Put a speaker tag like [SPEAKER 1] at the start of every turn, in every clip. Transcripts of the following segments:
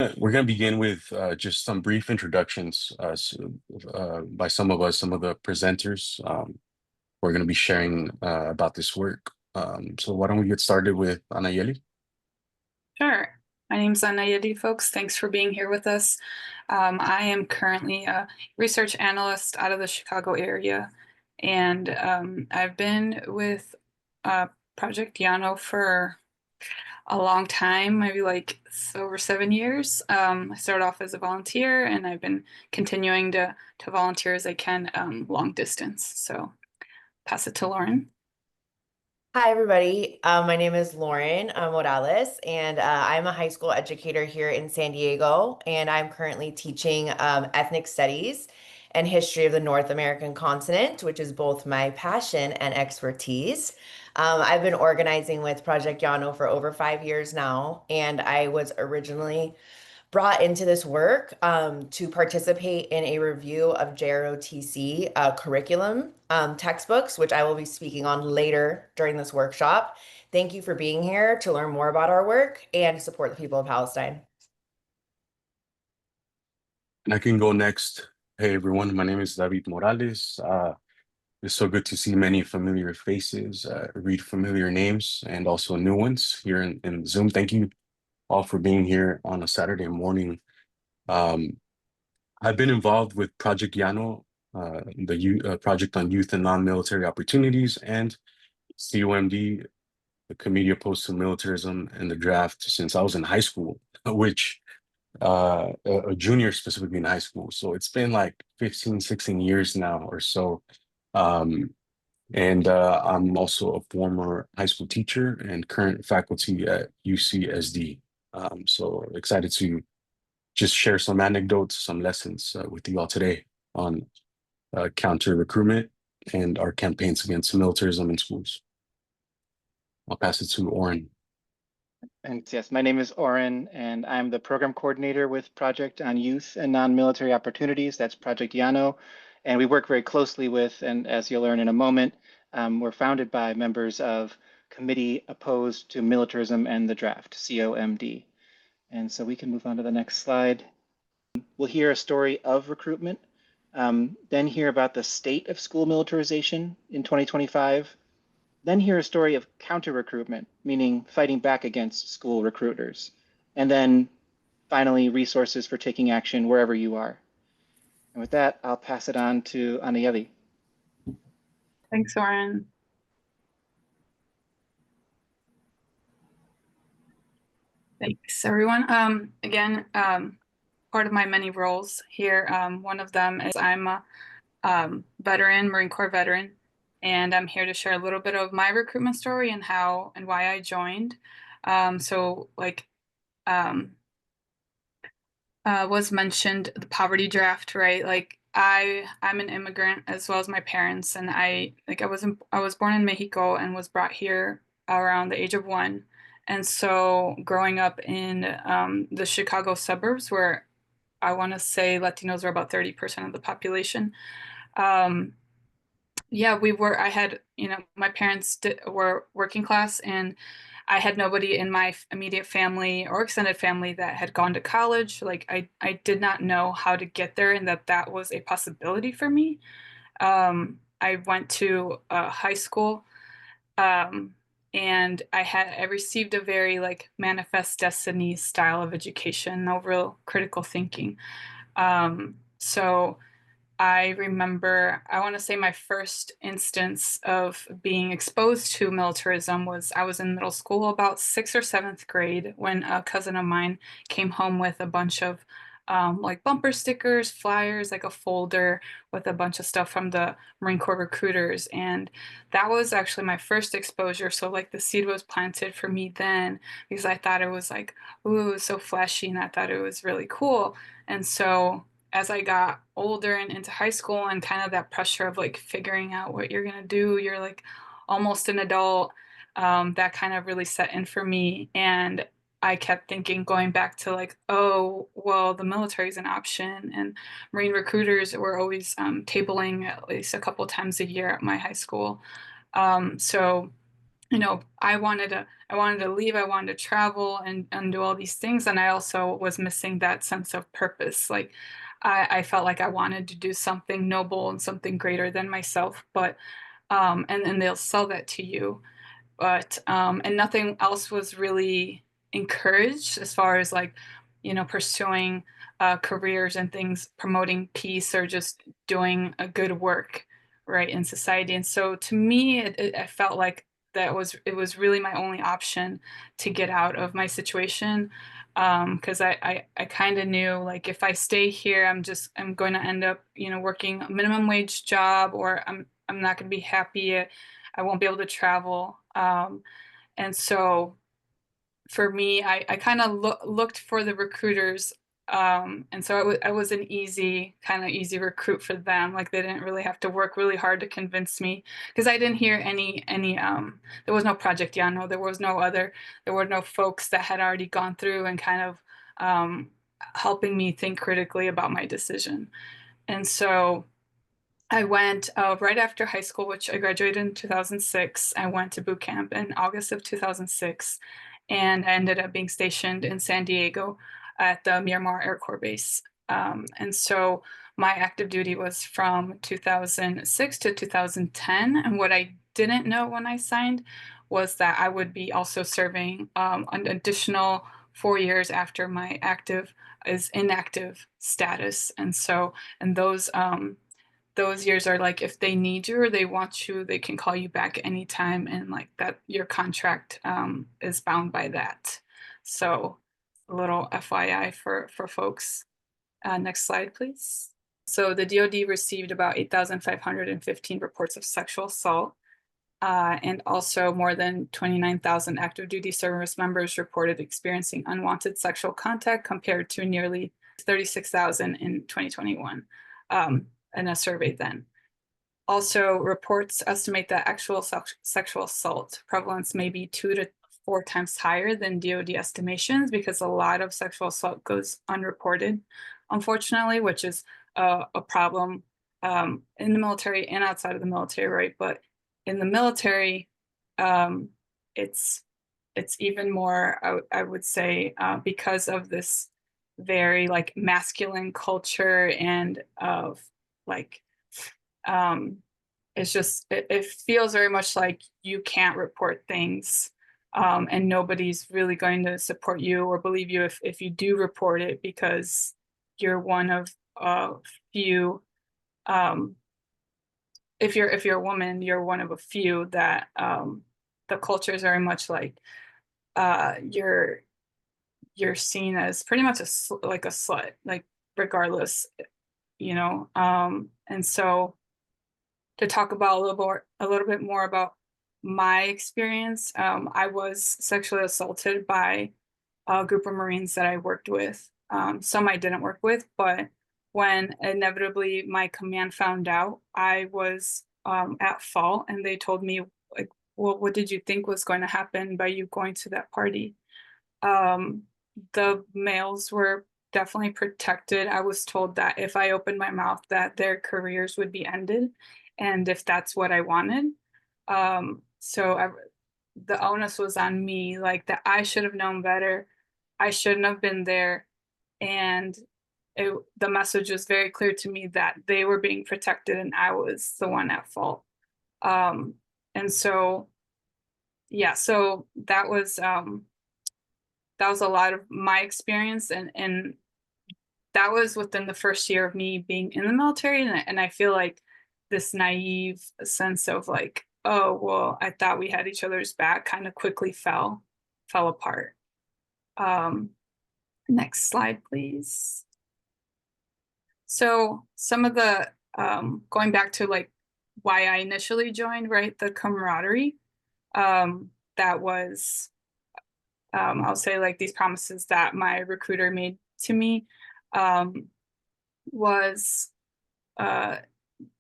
[SPEAKER 1] We're going to begin with just some brief introductions by some of us, some of the presenters. We're going to be sharing about this work. So why don't we get started with Anayeli?
[SPEAKER 2] Sure. My name's Anayeli, folks. Thanks for being here with us. I am currently a research analyst out of the Chicago area, and I've been with Project YANO for a long time, maybe like over 7 years. I started off as a volunteer, and I've been continuing to volunteer as I can long distance. So pass it to Lauren.
[SPEAKER 3] Hi, everybody. My name is Lauren Morales, and I'm a high school educator here in San Diego, and I'm currently teaching ethnic studies and history of the North American continent, which is both my passion and expertise. I've been organizing with Project YANO for over 5 years now, and I was originally brought into this work to participate in a review of JROTC curriculum textbooks, which I will be speaking on later during this workshop. Thank you for being here to learn more about our work and support the people of Palestine.
[SPEAKER 1] And I can go next. Hey, everyone. My name is David Morales. It's so good to see many familiar faces, read familiar names, and also new ones here in Zoom. Thank you all for being here on a Saturday morning. Um, I've been involved with Project YANO, the Project on Youth and Non-Military Opportunities, and COMD, the Committee Opposed to Militarism and the Draft, since I was in high school, which a junior specifically in high school. So it's been like 15, 16 years now or so. Um, and I'm also a former high school teacher and current faculty at UCSD. So excited to just share some anecdotes, some lessons with you all today on counter recruitment and our campaigns against militarism in schools. I'll pass it to Oren.
[SPEAKER 4] And yes, my name is Oren, and I'm the program coordinator with Project on Youth and Non-Military Opportunities. That's Project YANO. And we work very closely with, and as you'll learn in a moment, we're founded by members of Committee Opposed to Militarism and the Draft, COMD. And so we can move on to the next slide. We'll hear a story of recruitment, then hear about the state of school militarization in 2025, then hear a story of counter-recruitment, meaning fighting back against school recruiters. And then finally, resources for taking action wherever you are. And with that, I'll pass it on to Anayeli.
[SPEAKER 2] Thanks, Lauren. Thanks, everyone. Again, part of my many roles here, one of them is I'm a veteran, Marine Corps veteran, and I'm here to share a little bit of my recruitment story and how and why I joined. So like was mentioned, the poverty draft, right? Like I'm an immigrant as well as my parents, and I was born in Mexico and was brought here around the age of 1. And so growing up in the Chicago suburbs, where I want to say Latinos are about 30% of the population. Yeah, I had, my parents were working class, and I had nobody in my immediate family or extended family that had gone to college. Like I did not know how to get there and that was a possibility for me. I went to high school, and I received a very like manifest destiny style of education, no real critical thinking. So I remember, I want to say my first instance of being exposed to militarism was I was in middle school, about 6th or 7th grade, when a cousin of mine came home with a bunch of like bumper stickers, flyers, like a folder with a bunch of stuff from the Marine Corps recruiters. And that was actually my first exposure. So like the seed was planted for me then, because I thought it was like, ooh, it was so flashy, and I thought it was really cool. And so as I got older and into high school, and kind of that pressure of like figuring out what you're gonna do, you're like almost an adult, that kind of really set in for me. And I kept thinking, going back to like, oh, well, the military is an option. And Marine recruiters were always tabling at least a couple times a year at my high school. So I wanted to leave, I wanted to travel and do all these things. And I also was missing that sense of purpose. Like I felt like I wanted to do something noble and something greater than myself, but and they'll sell that to you. But and nothing else was really encouraged as far as like, pursuing careers and things, promoting peace or just doing a good work, right, in society. And so to me, I felt like it was really my only option to get out of my situation. Because I kind of knew like if I stay here, I'm going to end up, working a minimum wage job, or I'm not going to be happy. I won't be able to travel. And so for me, I kind of looked for the recruiters. And so I was an easy recruit for them. Like they didn't really have to work really hard to convince me, because I didn't hear there was no Project YANO. There were no folks that had already gone through and kind of helping me think critically about my decision. And so I went right after high school, which I graduated in 2006. I went to boot camp in August of 2006, and I ended up being stationed in San Diego at the Miramar Air Corps Base. And so my active duty was from 2006 to 2010. And what I didn't know when I signed was that I would be also serving an additional 4 years after my active is inactive status. And so, and those years are like if they need you or they want you, they can call you back anytime, and like that your contract is bound by that. So a little FYI for folks. Next slide, please. So the DoD received about 8,515 reports of sexual assault, and also more than 29,000 active duty service members reported experiencing unwanted sexual contact, compared to nearly 36,000 in 2021. In a survey then. Also, reports estimate that actual sexual assault prevalence may be 2 to 4 times higher than DoD estimations, because a lot of sexual assault goes unreported, unfortunately, which is a problem in the military and outside of the military, right? But in the military, it's even more, I would say, because of this very like masculine culture and of like it's just it feels very much like you can't report things, and nobody's really going to support you or believe you if you do report it, because you're one of a few, if you're a woman, you're one of a few that the culture is very much like you're seen as pretty much like a slut, like regardless, and so to talk about a little bit more about my experience, I was sexually assaulted by a group of Marines that I worked with. Some I didn't work with, but when inevitably my command found out, I was at fault, and they told me like, "Well, what did you think was going to happen by you going to that party?" Um, the males were definitely protected. I was told that if I opened my mouth, that their careers would be ended, and if that's what I wanted. The onus was on me, like that I should have known better. I shouldn't have been there, and the message was very clear to me that they were being protected and I was the one at fault. And so, yeah, so that was a lot of my experience, and that was within the first year of me being in the military, and I feel like this naive sense of like, oh well, I thought we had each other's back kind of quickly fell apart. um Next slide, please. So some of the going back to like why I initially joined, right, the camaraderie, that was I'll say like these promises that my recruiter made to me, um, was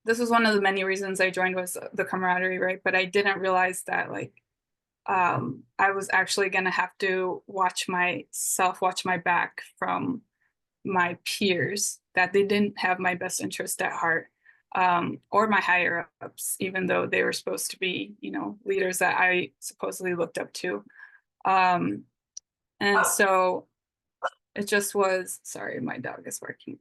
[SPEAKER 2] this was one of the many reasons I joined, was the camaraderie, right? But I didn't realize that like I was actually going to have to watch my back from my peers, that they didn't have my best interest at heart. or my higher ups, even though they were supposed to be, leaders that I supposedly looked up to. And so it just was, sorry, my dog is working.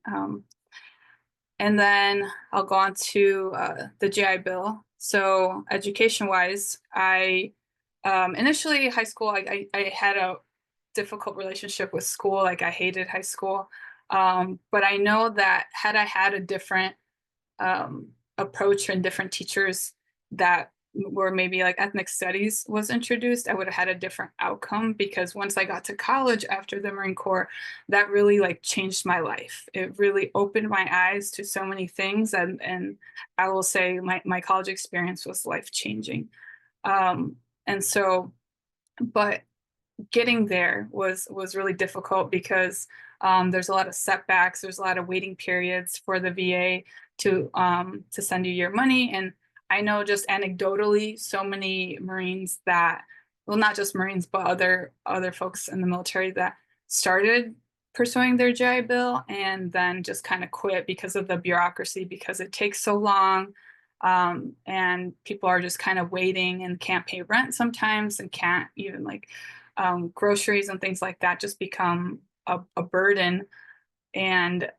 [SPEAKER 2] And then I'll go on to the GI Bill. So education-wise, I initially high school, I had a difficult relationship with school. Like I hated high school. But I know that had I had a different approach and different teachers that were maybe like ethnic studies was introduced, I would have had a different outcome, because once I got to college after the Marine Corps, that really like changed my life. It really opened my eyes to so many things. And I will say my college experience was life-changing. And so, but getting there was really difficult because there's a lot of setbacks. There's a lot of waiting periods for the VA to send you your money. And I know just anecdotally, so many Marines that, well, not just Marines, but other folks in the military that started pursuing their GI Bill and then just kind of quit because of the bureaucracy, because it takes so long. And people are just kind of waiting and can't pay rent sometimes and can't even like groceries and things like that just become a burden. And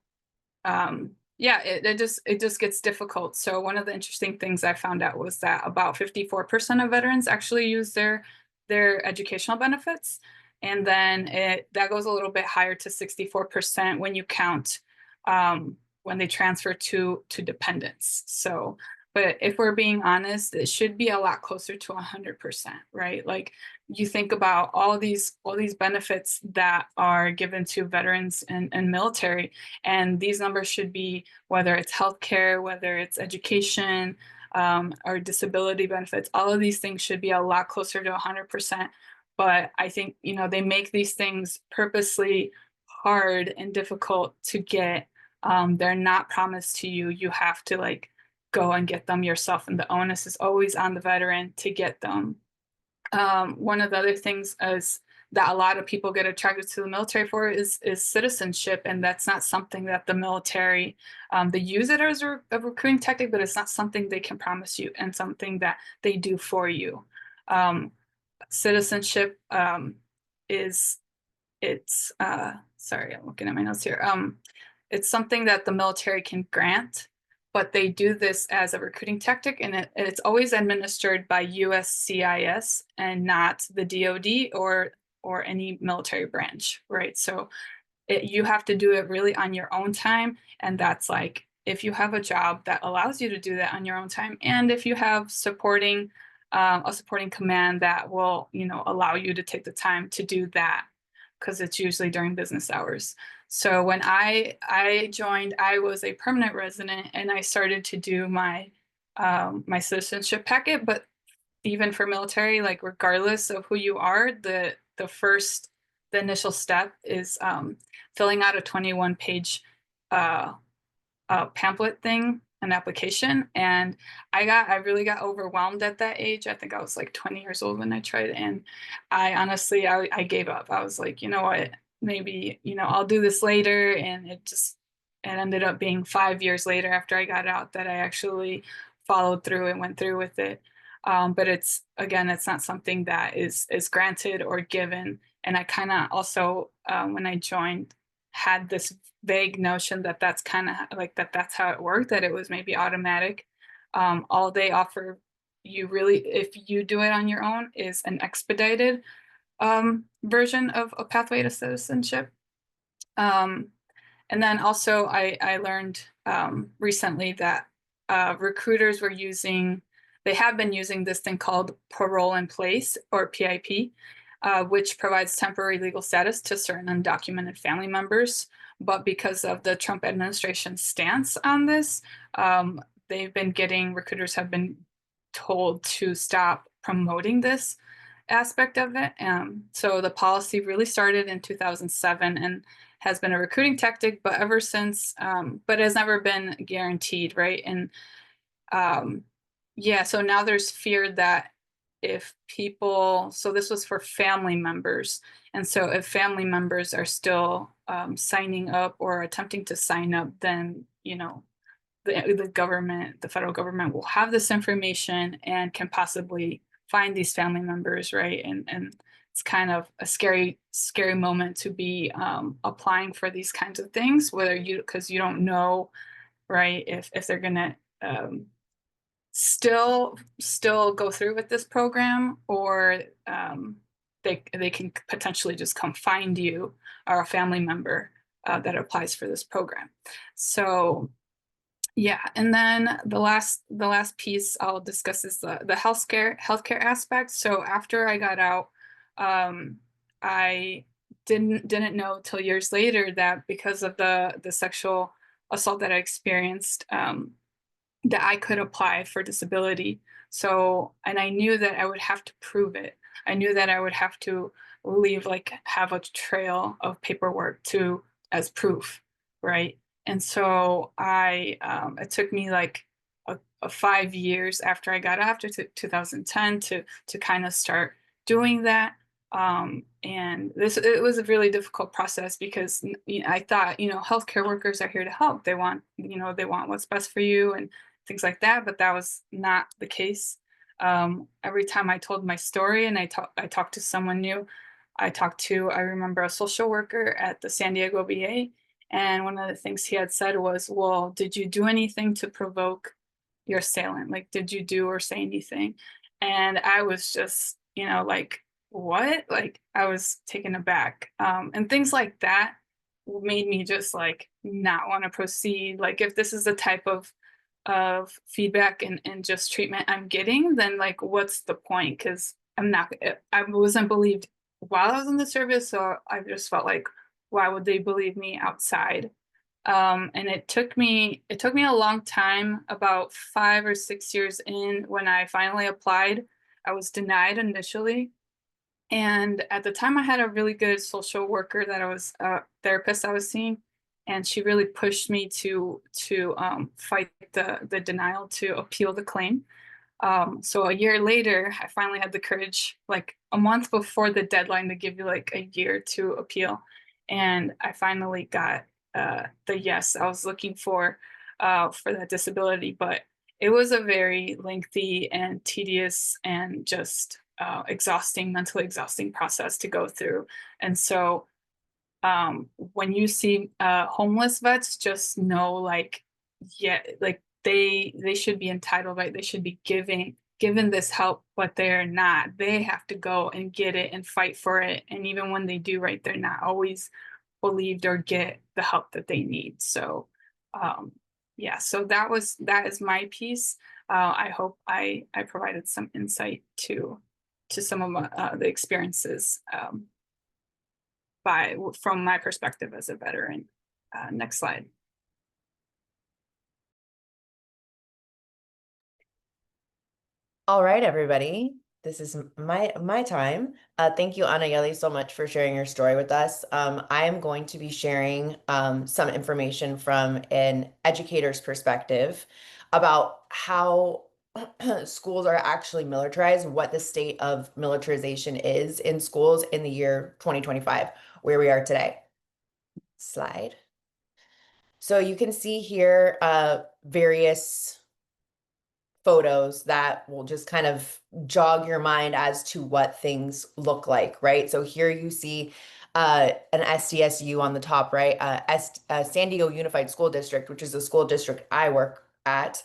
[SPEAKER 2] yeah, it just gets difficult. So one of the interesting things I found out was that about 54% of veterans actually use their educational benefits. And then that goes a little bit higher to 64% when you count when they transfer to dependents. So, but if we're being honest, it should be a lot closer to 100%, right? Like you think about all these benefits that are given to veterans and military, and these numbers should be, whether it's healthcare, whether it's education, or disability benefits, all of these things should be a lot closer to 100%. But I think, they make these things purposely hard and difficult to get. They're not promised to you. You have to like go and get them yourself, and the onus is always on the veteran to get them. One of the other things is that a lot of people get attracted to the military for is citizenship, and that's not something that the military, they use it as a recruiting tactic, but it's not something they can promise you and something that they do for you. Citizenship sorry, I'm looking at my notes here. It's something that the military can grant, but they do this as a recruiting tactic, and it's always administered by USCIS and not the DoD or any military branch, right? So you have to do it really on your own time, and that's like if you have a job that allows you to do that on your own time, and if you have a supporting command that will, allow you to take the time to do that, because it's usually during business hours. So when I joined, I was a permanent resident, and I started to do my my citizenship packet. But even for military, like regardless of who you are, the initial step is filling out a 21-page pamphlet thing, an application. And I really got overwhelmed at that age. I think I was like 20 years old when I tried it. And I honestly, I gave up. I was like, you know what, maybe, I'll do this later. And it ended up being 5 years later after I got out that I actually followed through and went through with it. But it's not something that is granted or given. And I kind of also, when I joined, had this vague notion that that's kind of like that's how it worked, that it was maybe automatic. All they offer you really, if you do it on your own, is an expedited version of a pathway to citizenship. And then also I learned recently that recruiters they have been using this thing called parole in place, or PIP, which provides temporary legal status to certain undocumented family members. But because of the Trump administration's stance on this, recruiters have been told to stop promoting this aspect of it. So the policy really started in 2007 and has been a recruiting tactic, but ever since, but has never been guaranteed, right? And yeah, so now there's fear that so this was for family members. And so if family members are still signing up or attempting to sign up, then, the government, the federal government will have this information and can possibly find these family members, right? And it's kind of a scary moment to be applying for these kinds of things, because you don't know, right, if they're gonna still go through with this program, or they can potentially just come find you or a family member that applies for this program. So yeah, and then the last piece I'll discuss is the healthcare aspect. So after I got out, I didn't know till years later that because of the sexual assault that I experienced, that I could apply for disability. So, and I knew that I would have to prove it. I knew that I would have to have a trail of paperwork as proof, right? And so it took me like a 5 years after I got after 2010 to kind of start doing that. And it was a really difficult process because I thought, healthcare workers are here to help. They want what's best for you and things like that, but that was not the case. Every time I told my story and I talked to someone new, I remember a social worker at the San Diego VA, and one of the things he had said was, well, did you do anything to provoke your assailant? Like, did you do or say anything? And I was just, like, what? Like, I was taken aback. And things like that made me just like not want to proceed. Like, if this is the type of feedback and just treatment I'm getting, then like, what's the point? Because I wasn't believed while I was in the service, so I just felt like, why would they believe me outside? And it took me a long time, about 5 or 6 years in, when I finally applied. I was denied initially, and at the time I had a really good social worker that I was therapist I was seeing, and she really pushed me to fight the denial, to appeal the claim. So a year later, I finally had the courage, like a month before the deadline to give you like a year to appeal. And I finally got the yes I was looking for that disability. But it was a very lengthy and tedious and just mentally exhausting process to go through. And so when you see homeless vets, just know, like, yeah, like they should be entitled, right? They should be given this help, but they're not. They have to go and get it and fight for it. And even when they do, right, they're not always believed or get the help that they need. So yeah, so that is my piece. I hope I provided some insight to some of the experiences from my perspective as a veteran. Next slide.
[SPEAKER 3] All right, everybody. This is my time. Thank you, Anayeli, so much for sharing your story with us. I am going to be sharing some information from an educator's perspective about how schools are actually militarized, what the state of militarization is in schools in the year 2025, where we are today. Slide. So you can see here various photos that will just kind of jog your mind as to what things look like, right? So here you see an SDSU on the top, right? San Diego Unified School District, which is the school district I work at.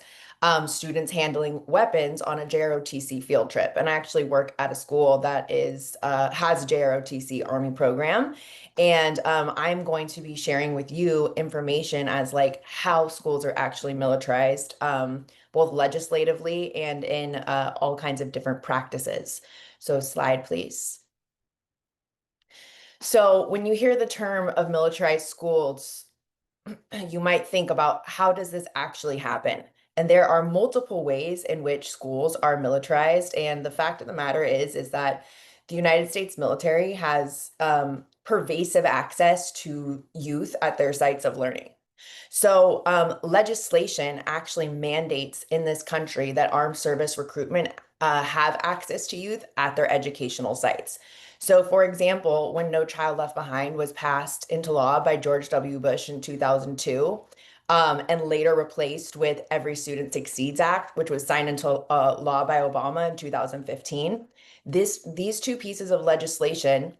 [SPEAKER 3] Students handling weapons on a JROTC field trip. And I actually work at a school that has a JROTC Army program. And I'm going to be sharing with you information as like how schools are actually militarized, both legislatively and in all kinds of different practices. So slide, please. So when you hear the term of militarized schools, you might think about, how does this actually happen? And there are multiple ways in which schools are militarized. And the fact of the matter is that the United States military has pervasive access to youth at their sites of learning. So legislation actually mandates in this country that armed service recruitment have access to youth at their educational sites. So for example, when No Child Left Behind was passed into law by George W. Bush in 2002, and later replaced with Every Student Succeeds Act, which was signed into law by Obama in 2015. These two pieces of legislation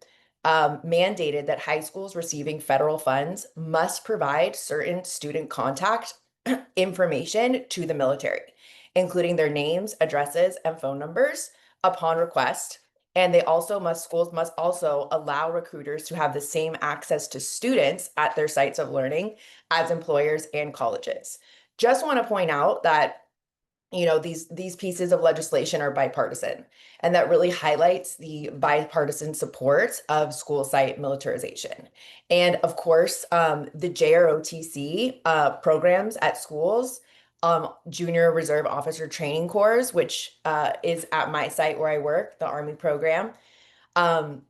[SPEAKER 3] mandated that high schools receiving federal funds must provide certain student contact information to the military, including their names, addresses, and phone numbers upon request. And schools must also allow recruiters to have the same access to students at their sites of learning as employers and colleges. Just want to point out that these pieces of legislation are bipartisan, and that really highlights the bipartisan support of school site militarization. And of course, the JROTC programs at schools, Junior Reserve Officer Training Corps, which is at my site where I work, the Army program.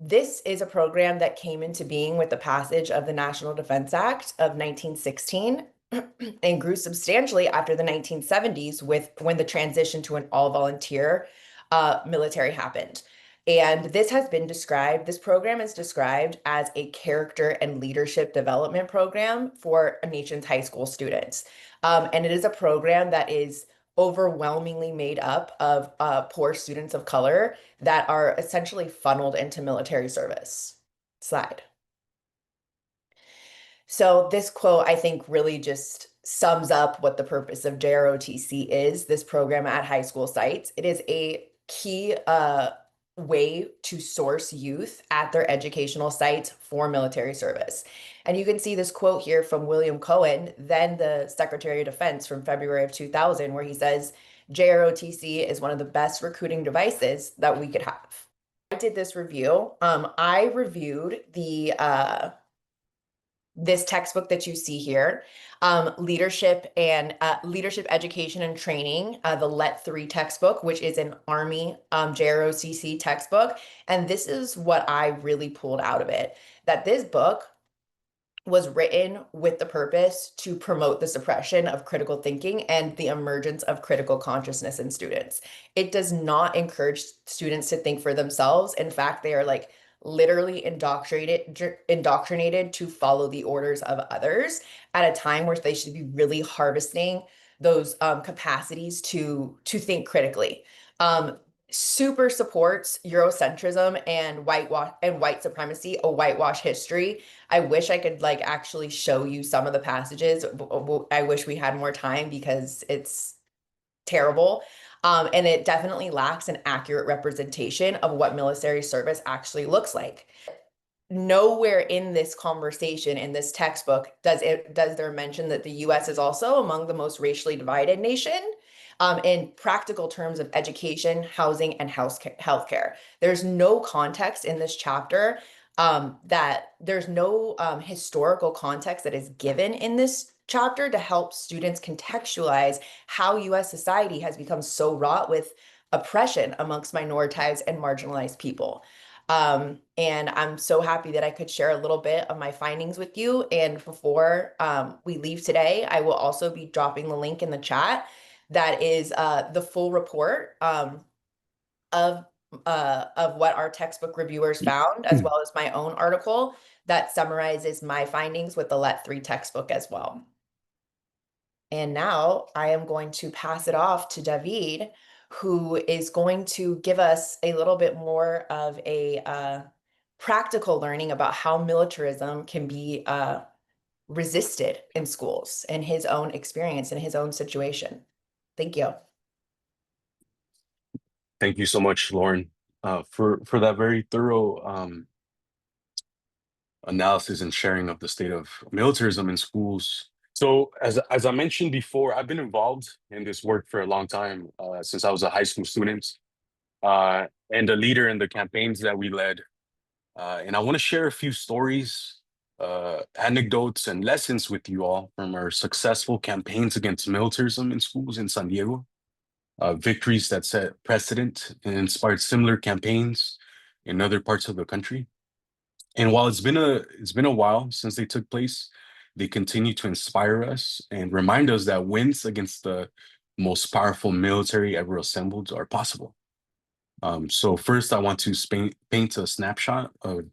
[SPEAKER 3] This is a program that came into being with the passage of the National Defense Act of 1916 and grew substantially after the 1970s when the transition to an all-volunteer military happened. And this program is described as a character and leadership development program for a nation's high school students. And it is a program that is overwhelmingly made up of poor students of color that are essentially funneled into military service. Slide. So this quote, I think, really just sums up what the purpose of JROTC is, this program at high school sites. It is a key way to source youth at their educational sites for military service. And you can see this quote here from William Cohen, then the Secretary of Defense, from February of 2000, where he says, JROTC is one of the best recruiting devices that we could have. I did this review. I reviewed this textbook that you see here, leadership education and training, the LET 3 textbook, which is an Army JROTC textbook. And this is what I really pulled out of it, that this book was written with the purpose to promote the suppression of critical thinking and the emergence of critical consciousness in students. It does not encourage students to think for themselves. In fact, they are like literally indoctrinated to follow the orders of others at a time where they should be really harvesting those capacities to think critically. Super supports Eurocentrism and white supremacy, a whitewash history. I wish I could like actually show you some of the passages. I wish we had more time because it's terrible. And it definitely lacks an accurate representation of what military service actually looks like. Nowhere in this conversation, in this textbook, does there mention that the US is also among the most racially divided nation in practical terms of education, housing, and healthcare. There's no context in this chapter that there's no historical context that is given in this chapter to help students contextualize how US society has become so wrought with oppression amongst minoritized and marginalized people. And I'm so happy that I could share a little bit of my findings with you. And before we leave today, I will also be dropping the link in the chat. That is the full report of what our textbook reviewers found, as well as my own article that summarizes my findings with the LET 3 textbook as well. And now I am going to pass it off to David, who is going to give us a little bit more of a practical learning about how militarism can be resisted in schools and his own experience and his own situation. Thank you.
[SPEAKER 1] Thank you so much, Lauren, for that very thorough analysis and sharing of the state of militarism in schools. So as I mentioned before, I've been involved in this work for a long time, since I was a high school student, and a leader in the campaigns that we led. And I want to share a few stories, anecdotes, and lessons with you all from our successful campaigns against militarism in schools in San Diego. Victories that set precedent and inspired similar campaigns in other parts of the country. And while it's been a while since they took place, they continue to inspire us and remind us that wins against the most powerful military ever assembled are possible. So first, I want to paint a snapshot of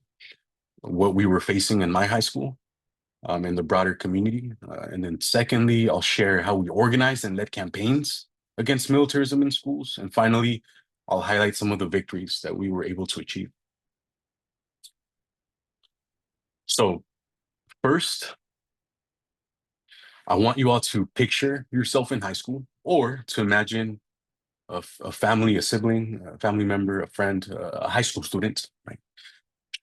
[SPEAKER 1] what we were facing in my high school. in the broader community. And then secondly, I'll share how we organized and led campaigns against militarism in schools. And finally, I'll highlight some of the victories that we were able to achieve. So first, I want you all to picture yourself in high school, or to imagine a family, a sibling, a family member, a friend, a high school student, right,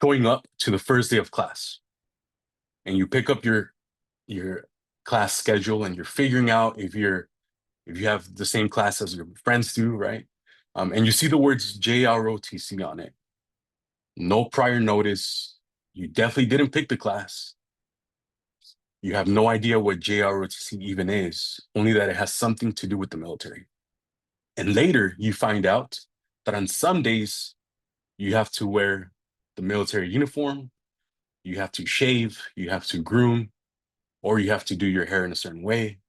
[SPEAKER 1] showing up to the first day of class. And you pick up your class schedule and you're figuring out if you have the same class as your friends do, right? And you see the words JROTC on it. No prior notice. You definitely didn't pick the class. You have no idea what JROTC even is, only that it has something to do with the military. And later you find out that on some days you have to wear the military uniform, you have to shave, you have to groom, or you have to do your hair in a certain way,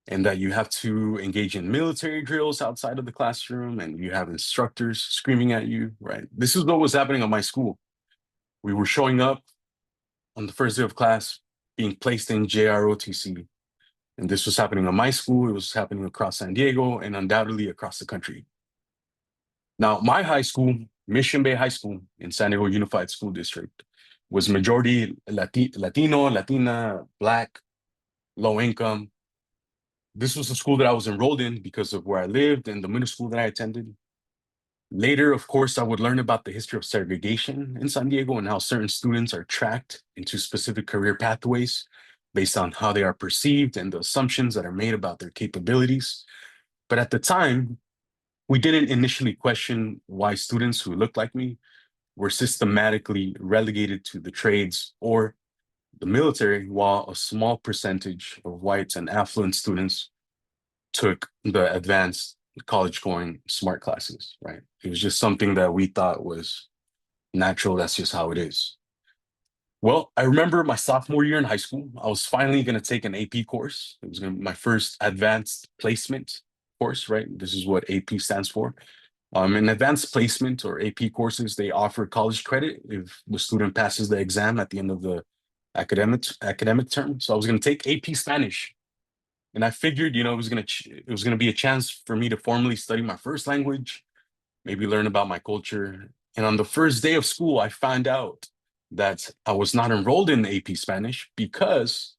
[SPEAKER 1] and that you have to engage in military drills outside of the classroom, and you have instructors screaming at you, right? This is what was happening at my school. We were showing up on the first day of class, being placed in JROTC, and this was happening on my school. It was happening across San Diego and undoubtedly across the country. Now, my high school, Mission Bay High School in San Diego Unified School District, was majority Latino, Latina, Black, low income. This was the school that I was enrolled in because of where I lived and the middle school that I attended. Later, of course, I would learn about the history of segregation in San Diego and how certain students are tracked into specific career pathways based on how they are perceived and the assumptions that are made about their capabilities. But at the time, we didn't initially question why students who looked like me were systematically relegated to the trades or the military, while a small percentage of whites and affluent students took the advanced college-going smart classes, right? It was just something that we thought was natural. That's just how it is. Well, I remember my sophomore year in high school, I was finally going to take an AP course. It was going to be my first advanced placement course, right? This is what AP stands for. In advanced placement or AP courses, they offer college credit if the student passes the exam at the end of the academic term. So I was going to take AP Spanish, and I figured, it was going to be a chance for me to formally study my first language, maybe learn about my culture. And on the first day of school, I found out that I was not enrolled in AP Spanish because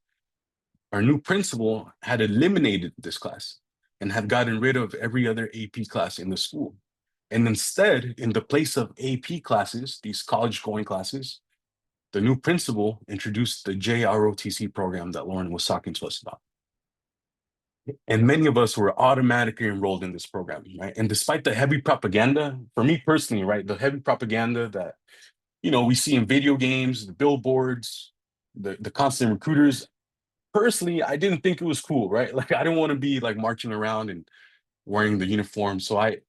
[SPEAKER 1] our new principal had eliminated this class and had gotten rid of every other AP class in the school. And instead, in the place of AP classes, these college-going classes, the new principal introduced the JROTC program that Lauren was talking to us about. And many of us were automatically enrolled in this program, right? And despite the heavy propaganda, for me personally, right, the heavy propaganda that, we see in video games, the billboards, the constant recruiters, personally, I didn't think it was cool, right? Like, I didn't want to be like marching around and wearing the uniform. So I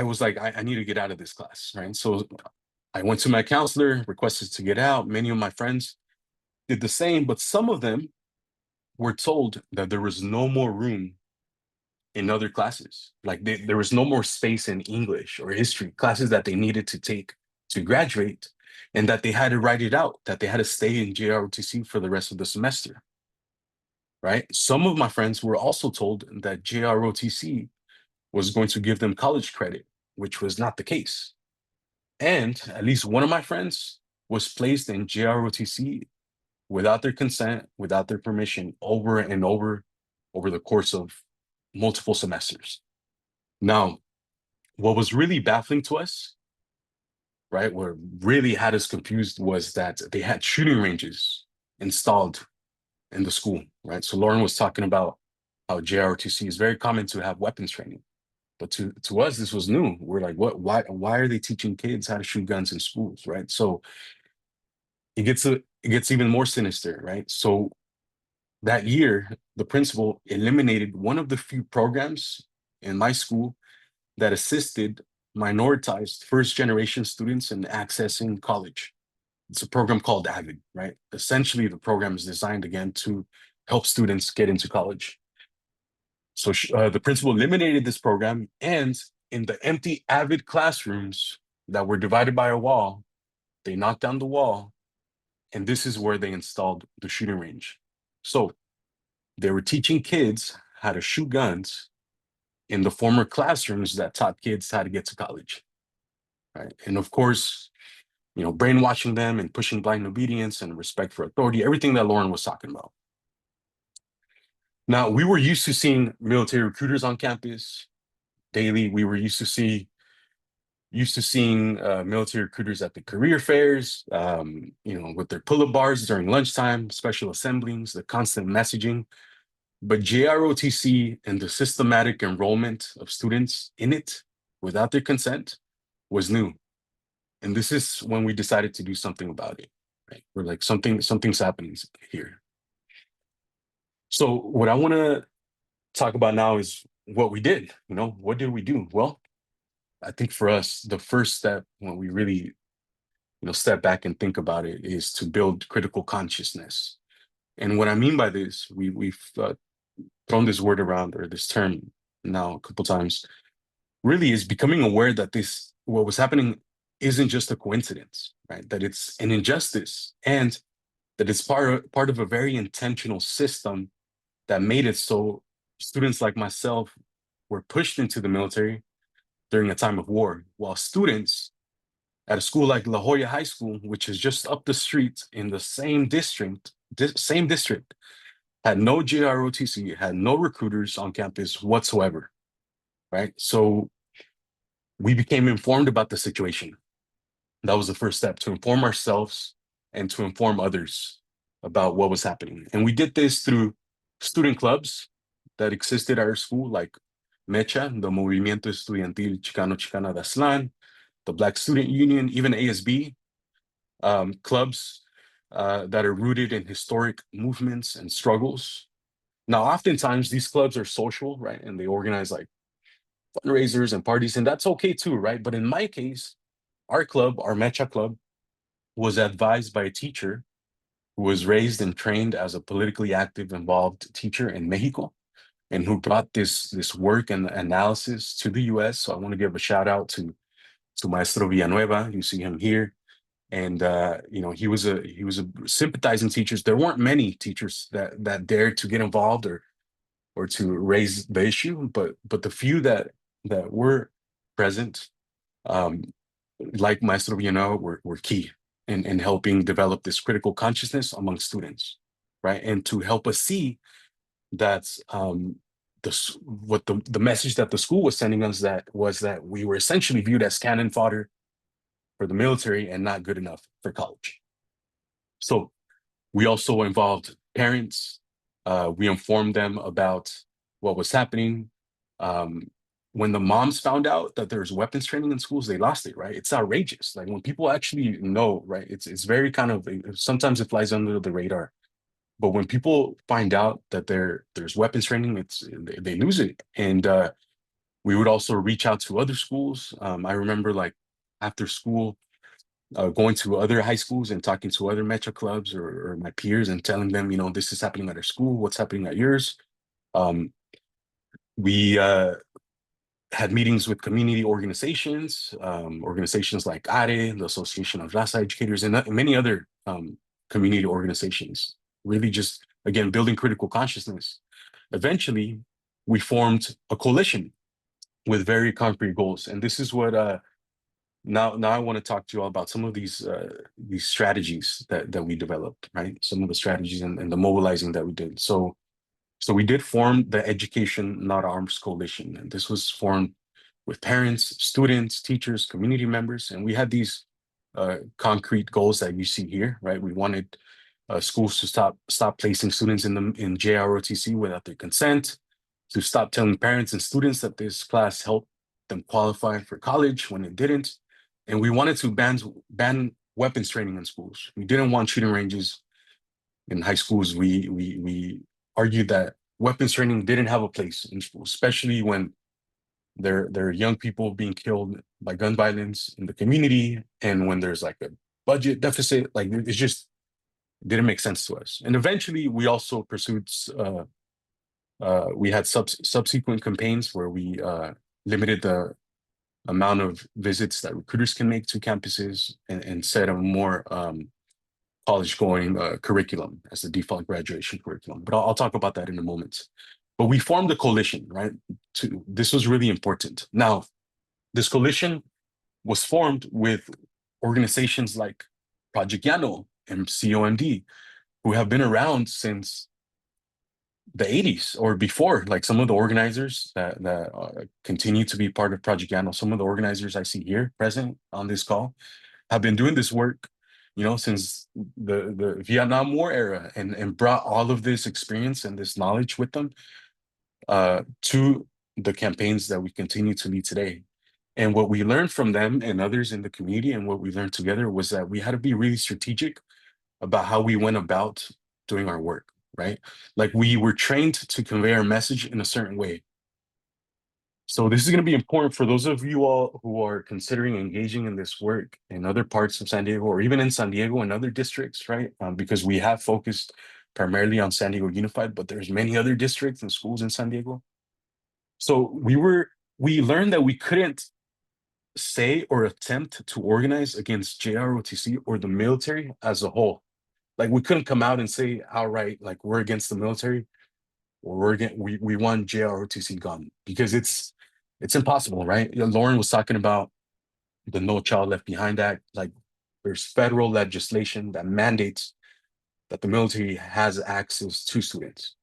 [SPEAKER 1] was like, I need to get out of this class, right? So I went to my counselor, requested to get out. Many of my friends did the same, but some of them were told that there was no more room in other classes. Like there was no more space in English or history, classes that they needed to take to graduate, and that they had to write it out, that they had to stay in JROTC for the rest of the semester, right? Some of my friends were also told that JROTC was going to give them college credit, which was not the case. And at least one of my friends was placed in JROTC without their consent, without their permission, over and over the course of multiple semesters. Now, what was really baffling to us, right, what really had us confused was that they had shooting ranges installed in the school, right? So Lauren was talking about how JROTC is very common to have weapons training. But to us, this was new. We're like, what? Why are they teaching kids how to shoot guns in schools, right? So it gets even more sinister, right? So that year, the principal eliminated one of the few programs in my school that assisted minoritized first-generation students in accessing college. It's a program called AVID, right? Essentially, the program is designed, again, to help students get into college. So the principal eliminated this program, and in the empty AVID classrooms that were divided by a wall, they knocked down the wall And this is where they installed the shooting range. So they were teaching kids how to shoot guns in the former classrooms that taught kids how to get to college, right? And of course, brainwashing them and pushing blind obedience and respect for authority, everything that Lauren was talking about. Now, we were used to seeing military recruiters on campus daily. We were used to seeing military recruiters at the career fairs, with their pull-up bars during lunchtime, special assemblies, the constant messaging. But JROTC and the systematic enrollment of students in it without their consent was new. And this is when we decided to do something about it, right? We're like, something's happening here. So what I want to talk about now is what we did. What did we do? Well, I think for us, the first step when we really, step back and think about it is to build critical consciousness. And what I mean by this, we've thrown this word around, or this term now a couple times, really is becoming aware that what was happening isn't just a coincidence, right? That it's an injustice, and that it's part of a very intentional system that made it so students like myself were pushed into the military during a time of war, while students at a school like La Jolla High School, which is just up the street in the same district, had no JROTC, had no recruiters on campus whatsoever, right? So we became informed about the situation. That was the first step, to inform ourselves and to inform others about what was happening. And we did this through student clubs that existed at our school, like MECHA, the Movimiento Estudiantil Chicano-Chicana de Aztlán, the Black Student Union, even ASB, clubs that are rooted in historic movements and struggles. Now, oftentimes these clubs are social, right? And they organize like fundraisers and parties, and that's okay too, right? But in my case, our club, our Mecha club, was advised by a teacher who was raised and trained as a politically active, involved teacher in Mexico, and who brought this work and analysis to the US. So I want to give a shout out to Maestro Villanueva. You see him here. And he was a sympathizing teacher. There weren't many teachers that dared to get involved or to raise the issue, but the few that were present, like Maestro Villanueva, were key in helping develop this critical consciousness among students, right? And to help us see that the message that the school was sending us was that we were essentially viewed as cannon fodder for the military and not good enough for college. So we also involved parents. We informed them about what was happening. When the moms found out that there's weapons training in schools, they lost it, right? It's outrageous. Like when people actually know, right? It's very kind of, sometimes it flies under the radar. But when people find out that there's weapons training, they lose it. And we would also reach out to other schools. I remember like after school, going to other high schools and talking to other Metro clubs or my peers and telling them, this is happening at our school, what's happening at yours. We had meetings with community organizations, organizations like ARE, the Association of Raza Educators, and many other community organizations, really just, again, building critical consciousness. Eventually, we formed a coalition with very concrete goals. And this is what now I want to talk to you all about some of these strategies that we developed, right? Some of the strategies and the mobilizing that we did. So we did form the Education Not Arms Coalition, and this was formed with parents, students, teachers, community members, and we had these concrete goals that you see here, right? We wanted schools to stop placing students in JROTC without their consent, to stop telling parents and students that this class helped them qualify for college when it didn't. And we wanted to ban weapons training in schools. We didn't want shooting ranges in high schools. We argued that weapons training didn't have a place in schools, especially when there are young people being killed by gun violence in the community, and when there's like a budget deficit. Like it just didn't make sense to us. And eventually, we also pursued. We had subsequent campaigns where we limited the amount of visits that recruiters can make to campuses and set a more college-going curriculum as the default graduation curriculum. But I'll talk about that in a moment. But we formed a coalition, right? This was really important. Now, this coalition was formed with organizations like Project YANO and COMD, who have been around since the 80s or before. Like some of the organizers that continue to be part of Project YANO, some of the organizers I see here present on this call have been doing this work, you know, since the Vietnam War era, and brought all of this experience and this knowledge with them to the campaigns that we continue to lead today. And what we learned from them and others in the community, and what we learned together, was that we had to be really strategic about how we went about doing our work, right? Like we were trained to convey our message in a certain way. So this is going to be important for those of you all who are considering engaging in this work in other parts of San Diego, or even in San Diego and other districts, right? Because we have focused primarily on San Diego Unified, but there's many other districts and schools in San Diego. So we learned that we couldn't say or attempt to organize against JROTC or the military as a whole. Like we couldn't come out and say outright, like we're against the military, or we want JROTC gone, because it's impossible, right? You know, Lauren was talking about the No Child Left Behind Act. Like there's federal legislation that mandates that the military has access to students.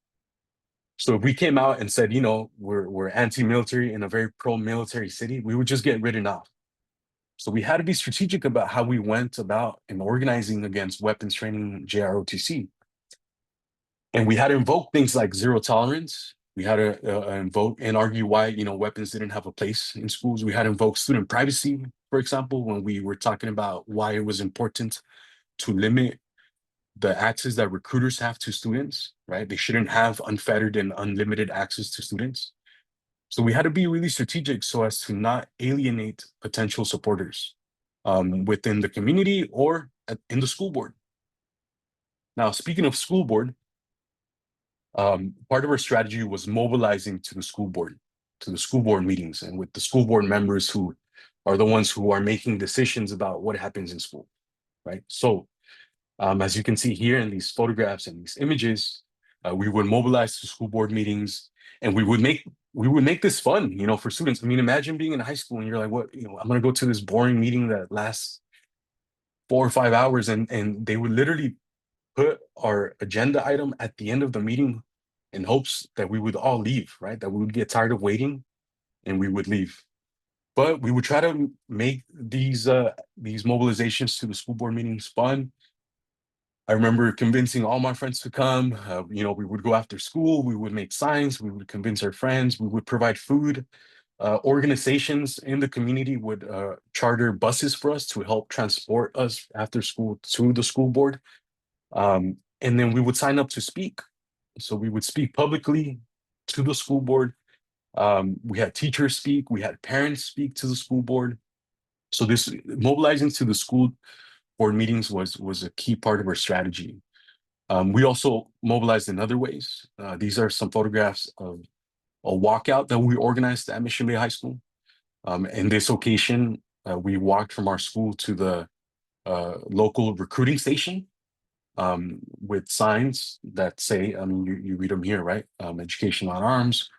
[SPEAKER 1] So if we came out and said, you know, we're anti-military in a very pro-military city, we would just get written off. So we had to be strategic about how we went about in organizing against weapons training JROTC. And we had to invoke things like zero tolerance. We had to invoke and argue why, you know, weapons didn't have a place in schools. We had to invoke student privacy, for example, when we were talking about why it was important to limit the access that recruiters have to students, right? They shouldn't have unfettered and unlimited access to students. So we had to be really strategic so as to not alienate potential supporters within the community or in the school board. Now, speaking of school board, part of our strategy was mobilizing to the school board meetings, and with the school board members who are the ones who are making decisions about what happens in school, right? So as you can see here in these photographs and these images, we would mobilize to school board meetings, and we would make this fun, you know, for students. I mean, imagine being in high school and you're like, what, you know, I'm gonna go to this boring meeting that lasts 4 or 5 hours, and they would literally put our agenda item at the end of the meeting in hopes that we would all leave, right? That we would get tired of waiting and we would leave. But we would try to make these mobilizations to the school board meetings fun. I remember convincing all my friends to come. You know, we would go after school, we would make signs, we would convince our friends, we would provide food. Organizations in the community would charter buses for us to help transport us after school to the school board. And then we would sign up to speak. So we would speak publicly to the school board. We had teachers speak, we had parents speak to the school board. So this mobilizing to the school board meetings was a key part of our strategy. We also mobilized in other ways. These are some photographs of a walkout that we organized at Mission Bay High School. In this occasion, we walked from our school to the local recruiting station with signs that say, I mean, you read them here, right? Education on arms,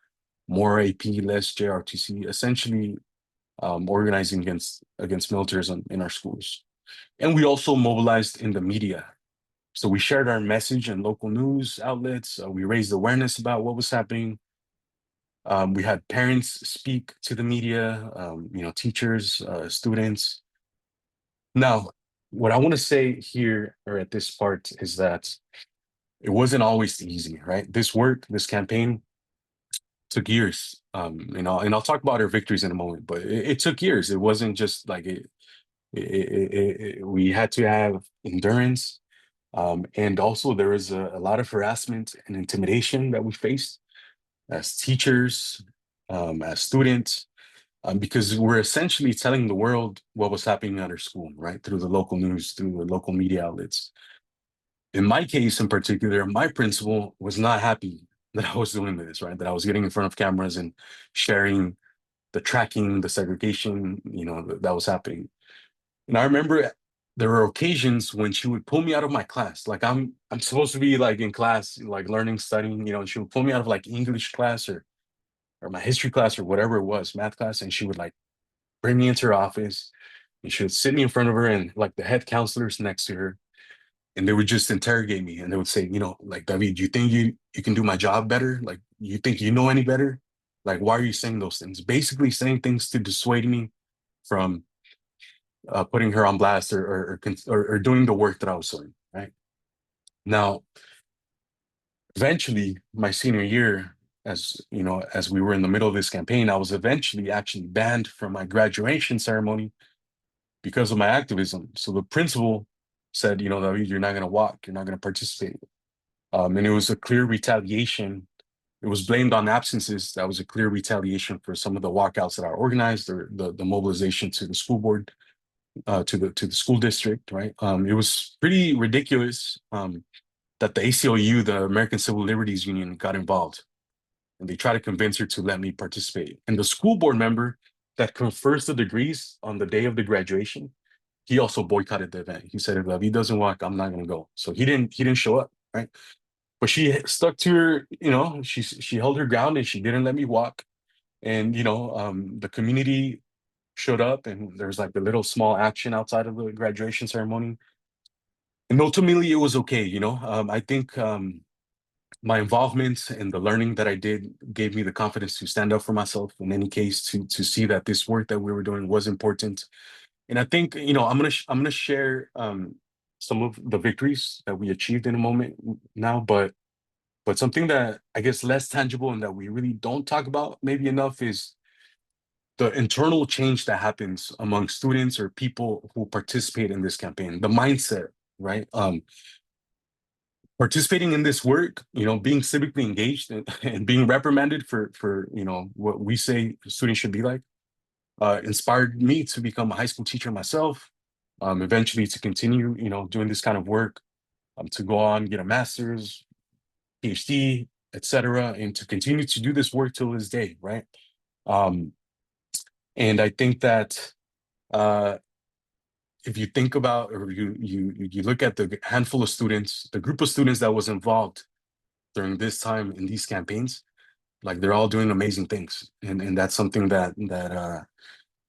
[SPEAKER 1] more AP, less JRTC, essentially organizing against militarism in our schools. And we also mobilized in the media. So we shared our message in local news outlets. We raised awareness about what was happening. We had parents speak to the media, you know, teachers, students. Now, what I want to say here or at this part is that it wasn't always easy, right? This work, this campaign took years. And I'll talk about our victories in a moment, but it took years. It wasn't just like we had to have endurance. And also there was a lot of harassment and intimidation that we faced as teachers, as students, because we're essentially telling the world what was happening at our school, right? Through the local news, through the local media outlets. In my case in particular, my principal was not happy that I was doing this, right? That I was getting in front of cameras and sharing the tracking, the segregation, you know, that was happening. And I remember there were occasions when she would pull me out of my class. Like I'm supposed to be like in class, like learning, studying, you know, and she would pull me out of like English class or my history class or whatever it was, math class, and she would like bring me into her office and she would sit me in front of her and like the head counselors next to her, and they would just interrogate me and they would say, you know, like, David, do you think you can do my job better? Like, you think you know any better? Like, why are you saying those things? Basically saying things to dissuade me from putting her on blast or doing the work that I was doing, right? Now, eventually, my senior year, as you know, as we were in the middle of this campaign, I was eventually actually banned from my graduation ceremony because of my activism. So the principal said, you know, David, you're not going to walk, you're not going to participate. And it was a clear retaliation. It was blamed on absences. That was a clear retaliation for some of the walkouts that I organized, or the mobilization to the school board, to the school district, right? It was pretty ridiculous that the ACLU, the American Civil Liberties Union, got involved, and they tried to convince her to let me participate. And the school board member that confers the degrees on the day of the graduation, he also boycotted the event. He said, if David doesn't walk, I'm not going to go. So he didn't show up, right? But she stuck to her, you know, she held her ground and she didn't let me walk. And you know, the community showed up and there was like a little small action outside of the graduation ceremony. And ultimately it was okay, you know. I think my involvement and the learning that I did gave me the confidence to stand up for myself in any case, to see that this work that we were doing was important. And I think, you know, I'm gonna share some of the victories that we achieved in a moment now, but something that I guess less tangible and that we really don't talk about maybe enough is the internal change that happens among students or people who participate in this campaign, the mindset, right? Participating in this work, you know, being civically engaged and being reprimanded for, you know, what we say students should be like, inspired me to become a high school teacher myself, eventually to continue, you know, doing this kind of work, to go on, get a master's, PhD, etc., and to continue to do this work till this day, right? Um, and I think that uh, if you think about, or you look at the handful of students, the group of students that was involved during this time in these campaigns, like they're all doing amazing things, and that's something that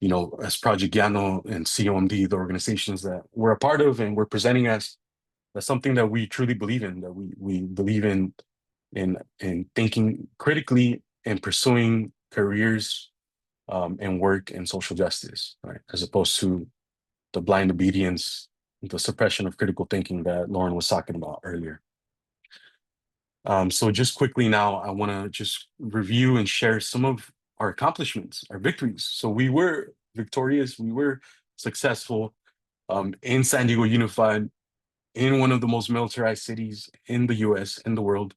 [SPEAKER 1] you know, as Project YANO and COMD, the organizations that we're a part of and we're presenting as, that's something that we truly believe in, that we believe in thinking critically and pursuing careers and work in social justice, right? As opposed to the blind obedience, the suppression of critical thinking that Lauren was talking about earlier. So just quickly now, I want to just review and share some of our accomplishments, our victories. So we were victorious, we were successful in San Diego Unified, in one of the most militarized cities in the US, in the world.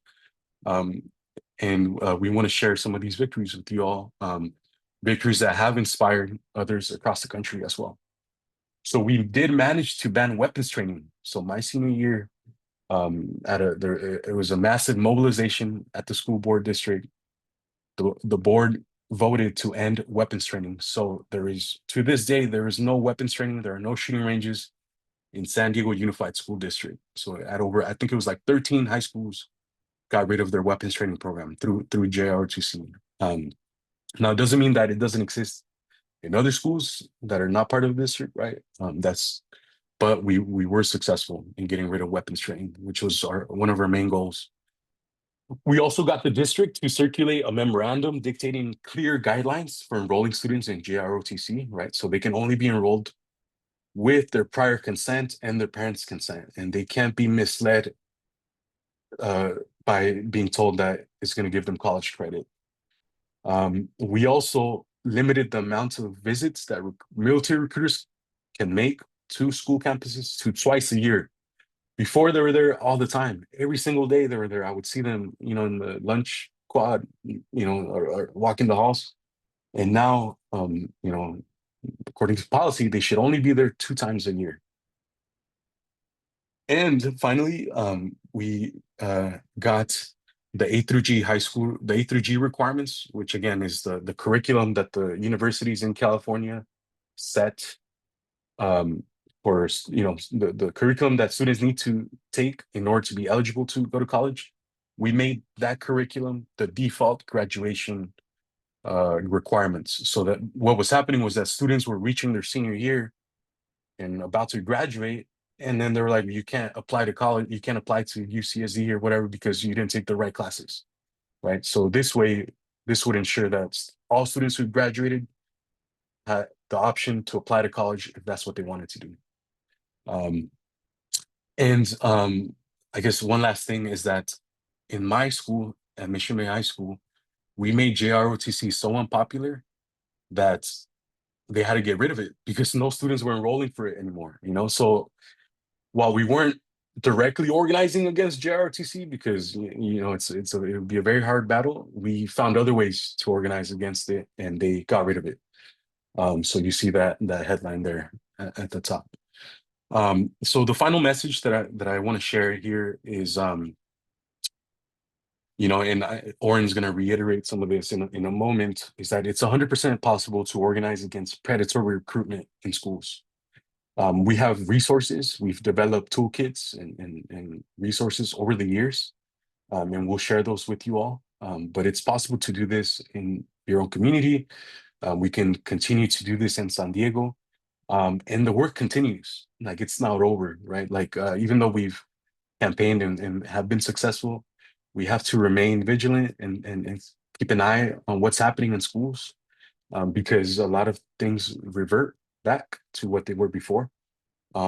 [SPEAKER 1] And we want to share some of these victories with you all, victories that have inspired others across the country as well. So we did manage to ban weapons training. So my senior year, it was a massive mobilization at the school board district. The board voted to end weapons training. So there is, to this day, there is no weapons training. There are no shooting ranges in San Diego Unified School District. So at over, I think it was like 13 high schools got rid of their weapons training program through JROTC. Now, it doesn't mean that it doesn't exist in other schools that are not part of the district, right? But we were successful in getting rid of weapons training, which was one of our main goals. We also got the district to circulate a memorandum dictating clear guidelines for enrolling students in JROTC, right? So they can only be enrolled with their prior consent and their parents' consent, and they can't be misled by being told that it's going to give them college credit. We also limited the amount of visits that military recruiters can make to school campuses to twice a year. Before, they were there all the time. Every single day they were there. I would see them, you know, in the lunch quad, you know, or walking the halls. And now, you know, according to policy, they should only be there 2 times a year. And finally, we got the A through G high school, the A through G requirements, which again is the curriculum that the universities in California set for the curriculum that students need to take in order to be eligible to go to college. We made that curriculum the default graduation requirements, so that what was happening was that students were reaching their senior year and about to graduate, and then they're like, you can't apply to college, you can't apply to UCSD or whatever because you didn't take the right classes, right? So this way, this would ensure that all students who graduated had the option to apply to college if that's what they wanted to do. And I guess one last thing is that in my school, at Mission Bay High School, we made JROTC so unpopular that they had to get rid of it because no students were enrolling for it anymore, So while we weren't directly organizing against JROTC because, it would be a very hard battle, we found other ways to organize against it and they got rid of it. So you see that headline there at the top. So the final message that I want to share here is, Oren's going to reiterate some of this in a moment, is that it's 100% possible to organize against predatory recruitment in schools. We have resources, we've developed toolkits and resources over the years, and we'll share those with you all. But it's possible to do this in your own community. We can continue to do this in San Diego. And the work continues, like it's not over, right? Like even though we've campaigned and have been successful, we have to remain vigilant and keep an eye on what's happening in schools, because a lot of things revert back to what they were before.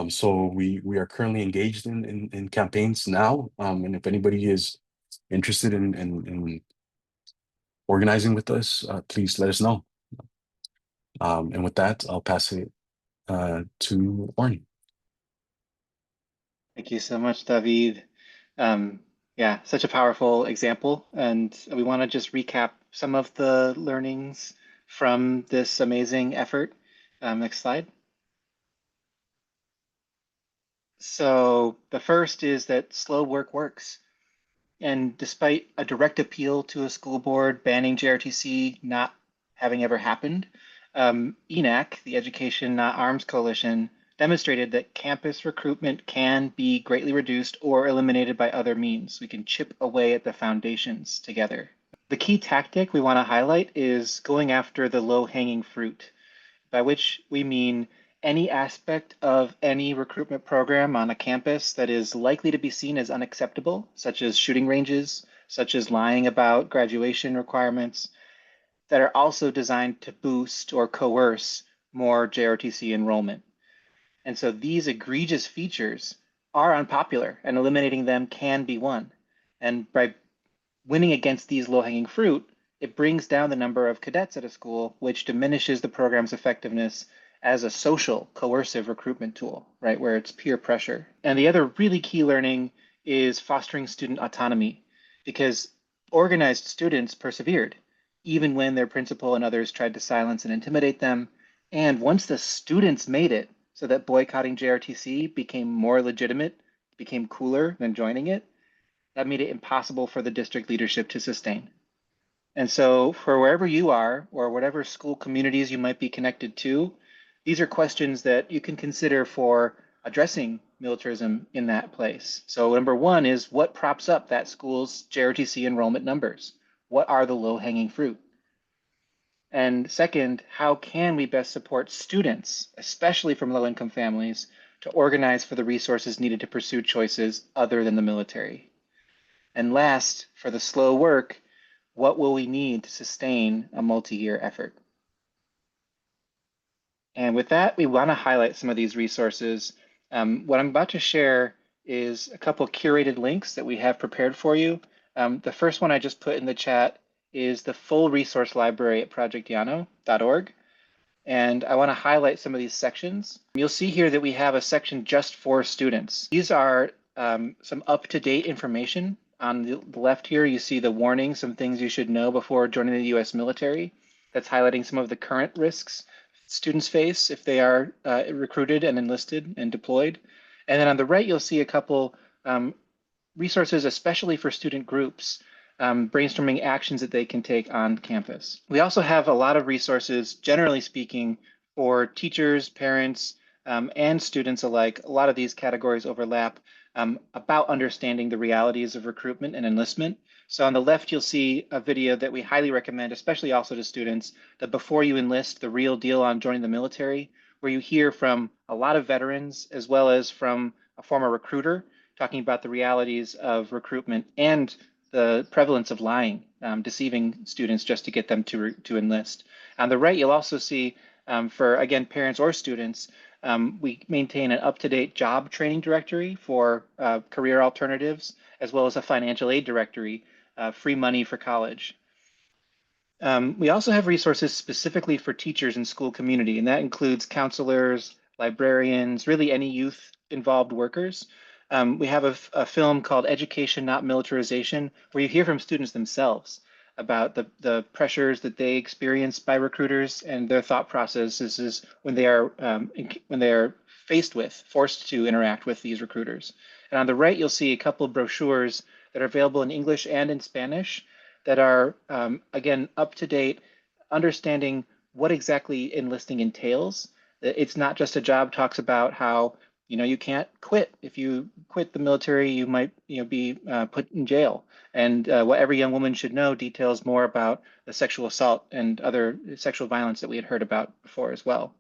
[SPEAKER 1] So we are currently engaged in campaigns now, and if anybody is interested in organizing with us, please let us know. And with that, I'll pass it to Oren.
[SPEAKER 4] Thank you so much, David. Yeah, such a powerful example. And we want to just recap some of the learnings from this amazing effort. Next slide. So the first is that slow work works. And despite a direct appeal to a school board banning JROTC not having ever happened, ENAC, the Education Not Arms Coalition, demonstrated that campus recruitment can be greatly reduced or eliminated by other means. We can chip away at the foundations together. The key tactic we want to highlight is going after the low-hanging fruit, by which we mean any aspect of any recruitment program on a campus that is likely to be seen as unacceptable, such as shooting ranges, such as lying about graduation requirements, that are also designed to boost or coerce more JROTC enrollment. And so these egregious features are unpopular, and eliminating them can be won. And by winning against these low-hanging fruit, it brings down the number of cadets at a school, which diminishes the program's effectiveness as a social coercive recruitment tool, right, where it's peer pressure. And the other really key learning is fostering student autonomy, because organized students persevered, even when their principal and others tried to silence and intimidate them. And once the students made it so that boycotting JROTC became more legitimate, became cooler than joining it, that made it impossible for the district leadership to sustain. And so for wherever you are, or whatever school communities you might be connected to, these are questions that you can consider for addressing militarism in that place. So number one is, what props up that school's JROTC enrollment numbers? What are the low-hanging fruit? And second, how can we best support students, especially from low-income families, to organize for the resources needed to pursue choices other than the military? And last, for the slow work, what will we need to sustain a multi-year effort? And with that, we want to highlight some of these resources. What I'm about to share is a couple curated links that we have prepared for you. The first one I just put in the chat is the full resource library at projectyano.org. And I want to highlight some of these sections. You'll see here that we have a section just for students. These are some up-to-date information. On the left here, you see the warning, some things you should know before joining the US military. That's highlighting some of the current risks students face if they are recruited and enlisted and deployed. And then on the right, you'll see a couple resources, especially for student groups, brainstorming actions that they can take on campus. We also have a lot of resources, generally speaking, for teachers, parents, and students alike, a lot of these categories overlap about understanding the realities of recruitment and enlistment. So on the left, you'll see a video that we highly recommend, especially also to students, that Before You Enlist, the Real Deal on Joining the Military, where you hear from a lot of veterans as well as from a former recruiter talking about the realities of recruitment and the prevalence of lying, deceiving students just to get them to enlist. On the right, you'll also see for, again, parents or students, we maintain an up-to-date job training directory for career alternatives, as well as a financial aid directory, free money for college. We also have resources specifically for teachers and school community, and that includes counselors, librarians, really any youth-involved workers. We have a film called Education, Not Militarization, where you hear from students themselves about the pressures that they experience by recruiters and their thought processes when they are forced to interact with these recruiters. And on the right, you'll see a couple of brochures that are available in English and in Spanish that are, again, up to date, understanding what exactly enlisting entails. It's not just a job, talks about how, you can't quit. If you quit the military, you might, be put in jail. And what every young woman should know details more about the sexual assault and other sexual violence that we had heard about before as well.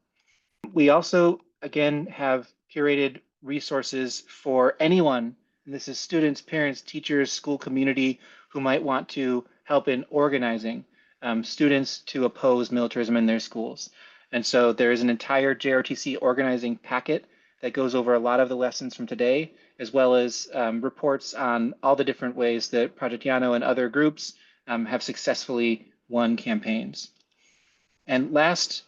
[SPEAKER 4] We also, again, have curated resources for anyone, and this is students, parents, teachers, school community, who might want to help in organizing students to oppose militarism in their schools. And so there is an entire JROTC organizing packet that goes over a lot of the lessons from today, as well as reports on all the different ways that Project YANO and other groups have successfully won campaigns. And last,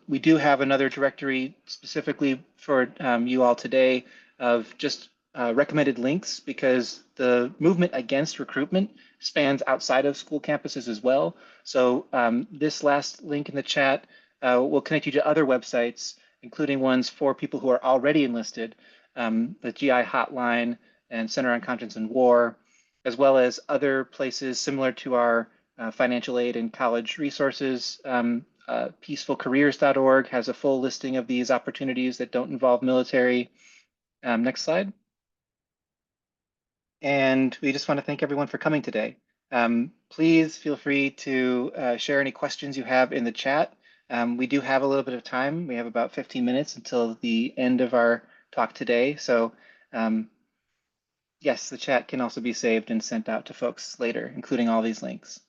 [SPEAKER 4] we do have another directory specifically for you all today of just recommended links, because the movement against recruitment spans outside of school campuses as well. So this last link in the chat will connect you to other websites, including ones for people who are already enlisted, the GI Hotline and Center on Conscience and War, as well as other places similar to our financial aid and college resources. Peacefulcareers.org has a full listing of these opportunities that don't involve military. Next slide. And we just want to thank everyone for coming today. Please feel free to share any questions you have in the chat. We do have a little bit of time. We have about 15 minutes until the end of our talk today. So yes, the chat can also be saved and sent out to folks later, including all these links.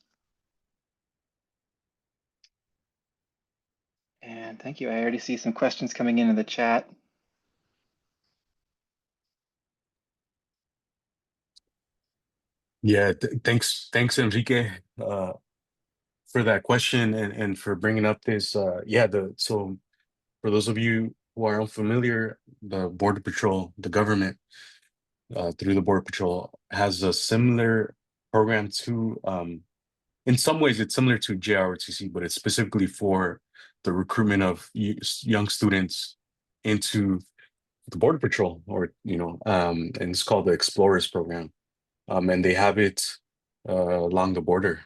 [SPEAKER 4] And thank you. I already see some questions coming in the chat.
[SPEAKER 1] Yeah, thanks, Enrique, for that question and for bringing up this. So for those of you who are unfamiliar, the Border Patrol, the government, through the Border Patrol, has a similar program to, in some ways, it's similar to JROTC, but it's specifically for the recruitment of young students into the Border Patrol, or and it's called the Explorers Program. And they have it along the border,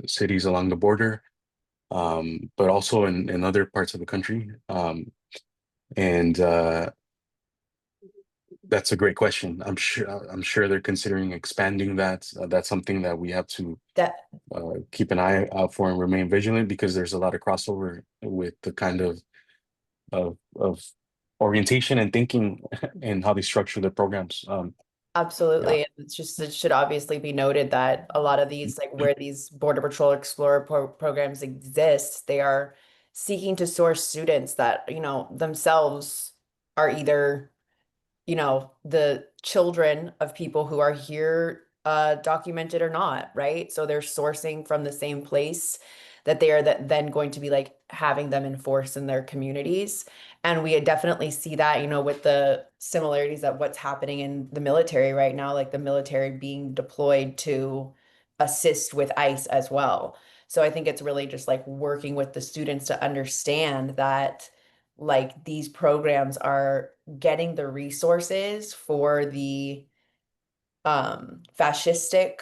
[SPEAKER 1] cities along the border, but also in other parts of the country. And That's a great question. I'm sure they're considering expanding that. That's something that we have to keep an eye out for and remain vigilant, because there's a lot of crossover with the kind of orientation and thinking and how they structure their programs.
[SPEAKER 3] Absolutely. Yeah. It's just, it should obviously be noted that a lot of these, like where these Border Patrol Explorer programs exist, they are seeking to source students that, themselves are either, the children of people who are here documented or not, right? So they're sourcing from the same place that they are then going to be like having them enforce in their communities. And we definitely see that, with the similarities of what's happening in the military right now, like the military being deployed to assist with ICE as well. So I think it's really just like working with the students to understand that like these programs are getting the resources for the fascistic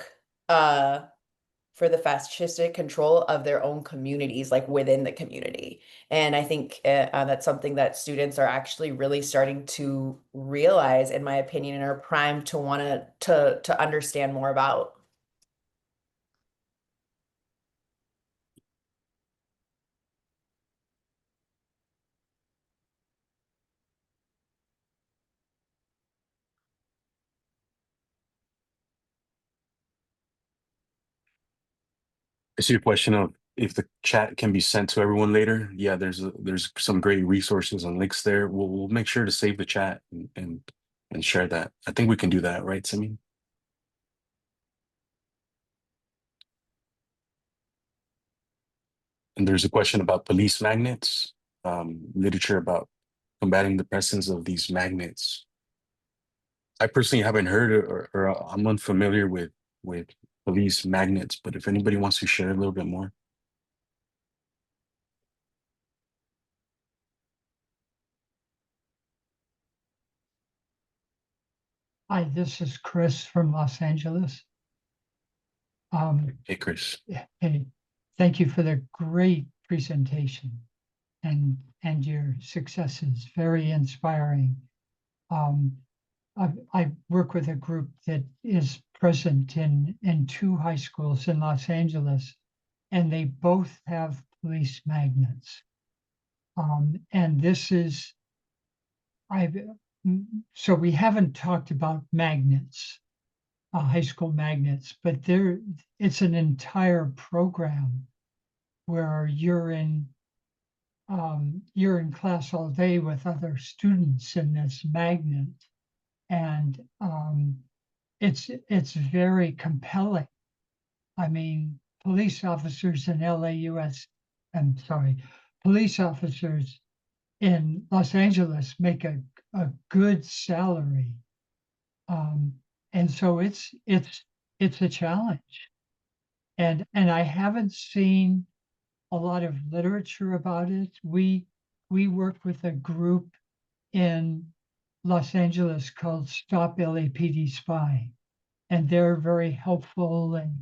[SPEAKER 3] for the fascistic control of their own communities, like within the community. And I think that's something that students are actually really starting to realize, in my opinion, and are primed to want to understand more about.
[SPEAKER 1] I see your question of if the chat can be sent to everyone later. Yeah, there's some great resources and links there. We'll make sure to save the chat and share that. I think we can do that, right, Simi? And there's a question about police magnets, literature about combating the presence of these magnets. I personally haven't heard or I'm unfamiliar with police magnets, but if anybody wants to share a little bit more.
[SPEAKER 5] Hi, this is Chris from Los Angeles.
[SPEAKER 1] Hey, Chris.
[SPEAKER 5] Hey, thank you for the great presentation and your successes. Very inspiring. I work with a group that is present in two high schools in Los Angeles, and they both have police magnets. And this is, so we haven't talked about magnets, high school magnets, but it's an entire program where you're in class all day with other students in this magnet, and it's very compelling. I mean, police officers in LAUS, I'm sorry, police officers in Los Angeles make a good salary. And so it's a challenge. And I haven't seen a lot of literature about it. We work with a group in Los Angeles called Stop LAPD Spy, and they're very helpful and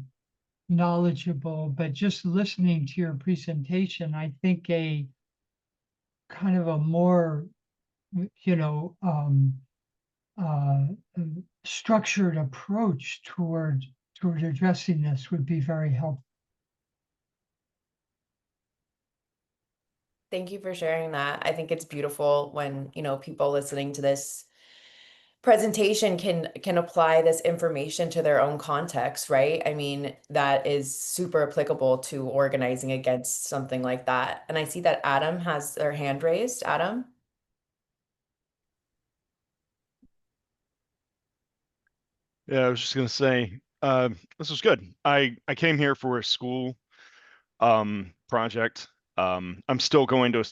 [SPEAKER 5] knowledgeable. But just listening to your presentation, I think a kind of a more, you know, uh, structured approach toward addressing this would be very helpful.
[SPEAKER 3] Thank you for sharing that. I think it's beautiful when, people listening to this presentation can apply this information to their own context, right? I mean, that is super applicable to organizing against something like that. And I see that Adam has their hand raised. Adam?
[SPEAKER 6] Yeah, I was just gonna say, this was good. I came here for a school project. I'm still going to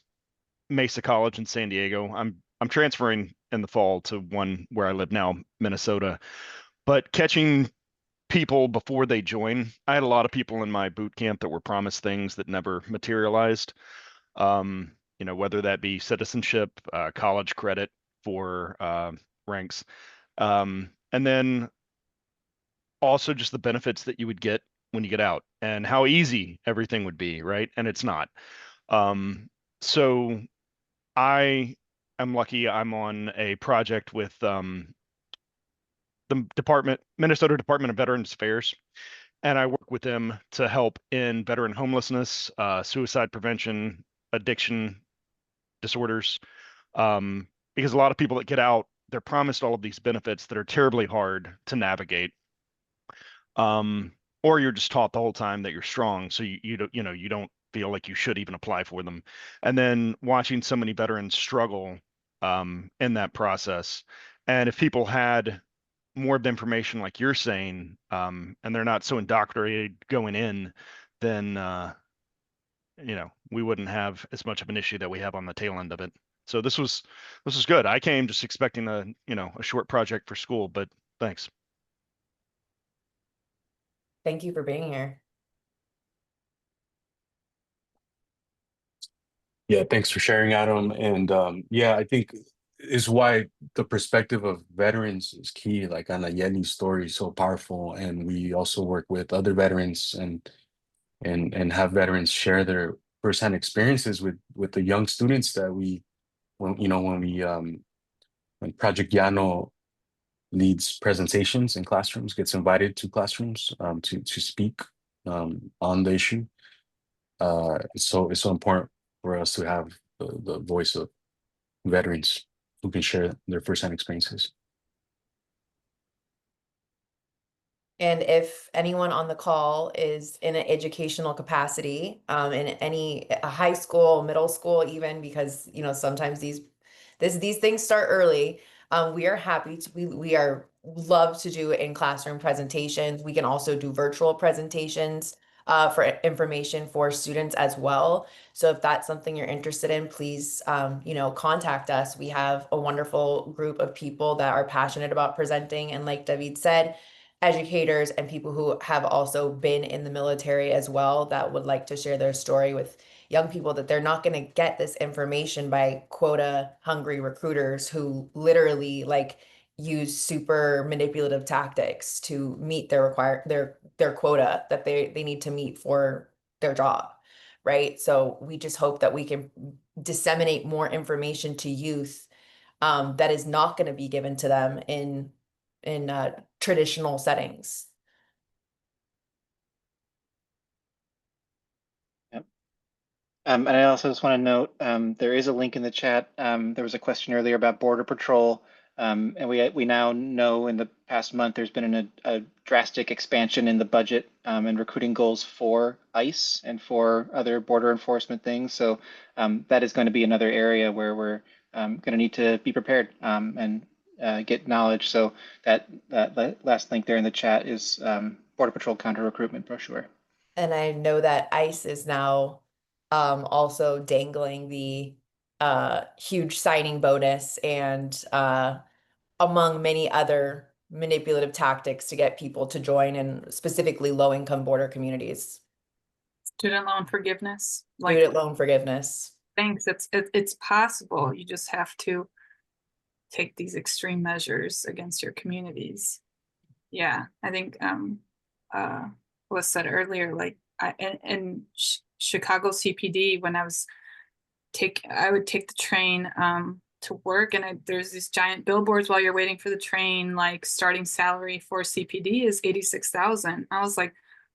[SPEAKER 6] Mesa College in San Diego. I'm transferring in the fall to one where I live now, Minnesota. But catching people before they join, I had a lot of people in my boot camp that were promised things that never materialized. Whether that be citizenship, college credit for ranks, and then also just the benefits that you would get when you get out and how easy everything would be, right? And it's not. So I am lucky I'm on a project with the Minnesota Department of Veterans Affairs, and I work with them to help in veteran homelessness, suicide prevention, addiction disorders, because a lot of people that get out, they're promised all of these benefits that are terribly hard to navigate. Or you're just taught the whole time that you're strong, so you don't feel like you should even apply for them. And then watching so many veterans struggle in that process, and if people had more of the information like you're saying, and they're not so indoctrinated going in, then we wouldn't have as much of an issue that we have on the tail end of it. So this was good. I came just expecting a short project for school, but thanks.
[SPEAKER 3] Thank you for being here.
[SPEAKER 1] Yeah, thanks for sharing, Adam. And yeah, I think is why the perspective of veterans is key. Like Anayeli's story is so powerful, and we also work with other veterans and have veterans share their firsthand experiences with the young students that we when Project YANO leads presentations in classrooms, gets invited to classrooms to speak on the issue. It's so important for us to have the voice of veterans who can share their firsthand experiences.
[SPEAKER 3] And if anyone on the call is in an educational capacity, in a high school, middle school, even because sometimes these things start early. We are happy to we are love to do in-classroom presentations. We can also do virtual presentations for information for students as well. So if that's something you're interested in, please contact us. We have a wonderful group of people that are passionate about presenting, and like David said, educators and people who have also been in the military as well that would like to share their story with young people, that they're not going to get this information by quota hungry recruiters who literally use super manipulative tactics to meet their quota that they need to meet for their job, right? So we just hope that we can disseminate more information to youth that is not going to be given to them in traditional settings.
[SPEAKER 4] Yep. And I also just want to note, there is a link in the chat. There was a question earlier about Border Patrol. And we now know in the past month there's been a drastic expansion in the budget and recruiting goals for ICE and for other border enforcement things. So that is going to be another area where we're going to need to be prepared and get knowledge. So that last link there in the chat is Border Patrol counter recruitment brochure.
[SPEAKER 3] And I know that ICE is now also dangling the huge signing bonus and among many other manipulative tactics to get people to join, in specifically low-income border communities.
[SPEAKER 2] Student loan forgiveness.
[SPEAKER 3] Student loan forgiveness.
[SPEAKER 2] Thanks. It's possible. You just have to take these extreme measures against your communities. Yeah, I think was said earlier, like in Chicago CPD, when I would take the train to work, and there's these giant billboards while you're waiting for the train, like starting salary for CPD is 86,000. I was like,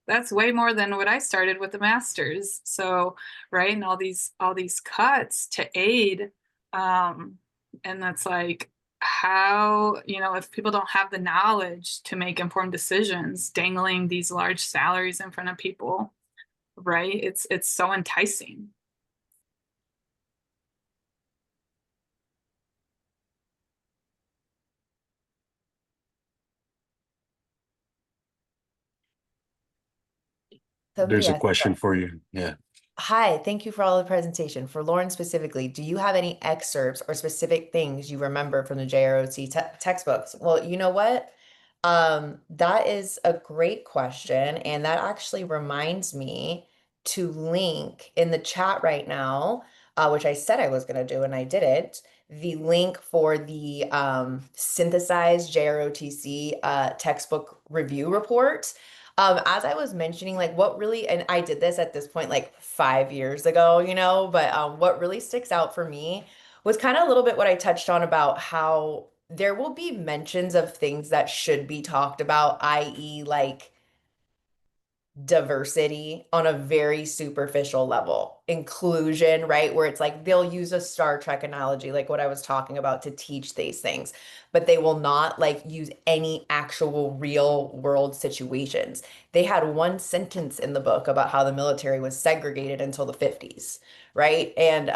[SPEAKER 2] that's way more than what I started with the master's. So, right, and all these cuts to aid, and that's like, how, if people don't have the knowledge to make informed decisions, dangling these large salaries in front of people, right? It's so enticing.
[SPEAKER 1] There's a question for you. Yeah.
[SPEAKER 3] Hi, thank you for all the presentation. For Lauren specifically, do you have any excerpts or specific things you remember from the JROTC textbooks? Well, you know what? That is a great question. And that actually reminds me to link in the chat right now, which I said I was going to do and I didn't, the link for the synthesized JROTC textbook review report. As I was mentioning, like what really, and I did this at this point like 5 years ago, but what really sticks out for me was kind of a little bit what I touched on about how there will be mentions of things that should be talked about, i.e., like diversity on a very superficial level, inclusion, right? Where it's like they'll use a Star Trek analogy, like what I was talking about, to teach these things, but they will not like use any actual real world situations. They had one sentence in the book about how the military was segregated until the 50s, right? And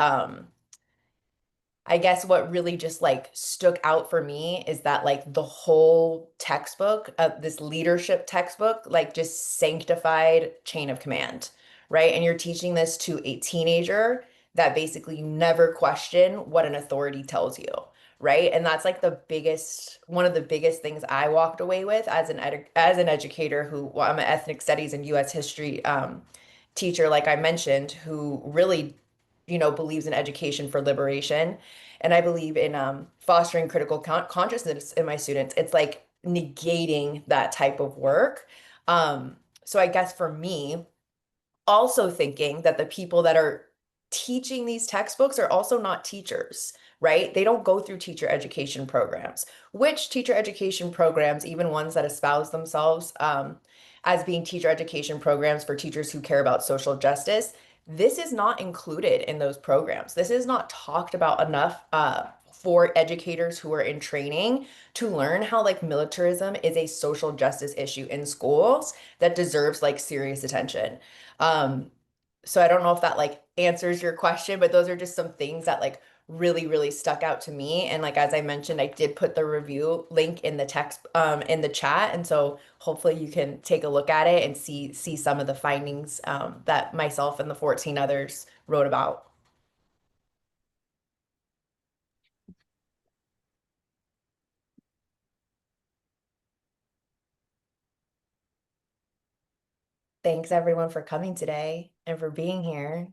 [SPEAKER 3] I guess what really just like stuck out for me is that like the whole textbook, this leadership textbook, like just sanctified chain of command, right? And you're teaching this to a teenager that basically never question what an authority tells you, right? And that's like one of the biggest things I walked away with as an educator who, well, I'm an ethnic studies and U.S. history teacher, like I mentioned, who really believes in education for liberation. and I believe in fostering critical consciousness in my students, it's like negating that type of work. So I guess for me, also thinking that the people that are teaching these textbooks are also not teachers, right? They don't go through teacher education programs, which teacher education programs, even ones that espouse themselves as being teacher education programs for teachers who care about social justice, this is not included in those programs. This is not talked about enough for educators who are in training to learn how like militarism is a social justice issue in schools that deserves like serious attention. So I don't know if that like answers your question, but those are just some things that like really stuck out to me. And like as I mentioned, I did put the review link in the text in the chat, and so hopefully you can take a look at it and see some of the findings that myself and the 14 others wrote about. Thanks everyone for coming today and for being here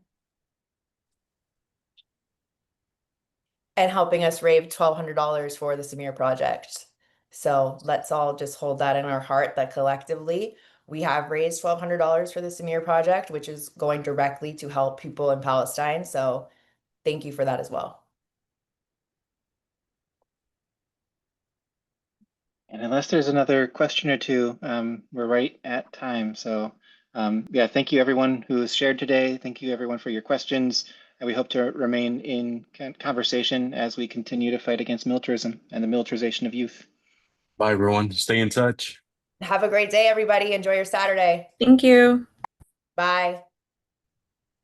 [SPEAKER 3] and helping us raise $1,200 for the Samir project. So let's all just hold that in our heart that collectively we have raised $1,200 for the Samir project, which is going directly to help people in Palestine. So thank you for that as well.
[SPEAKER 4] And unless there's another question or two, we're right at time. So yeah, thank you everyone who has shared today. Thank you everyone for your questions. And we hope to remain in conversation as we continue to fight against militarism and the militarization of youth.
[SPEAKER 1] Bye, everyone. Stay in touch.
[SPEAKER 3] Have a great day, everybody. Enjoy your Saturday.
[SPEAKER 2] Thank you.
[SPEAKER 3] Bye.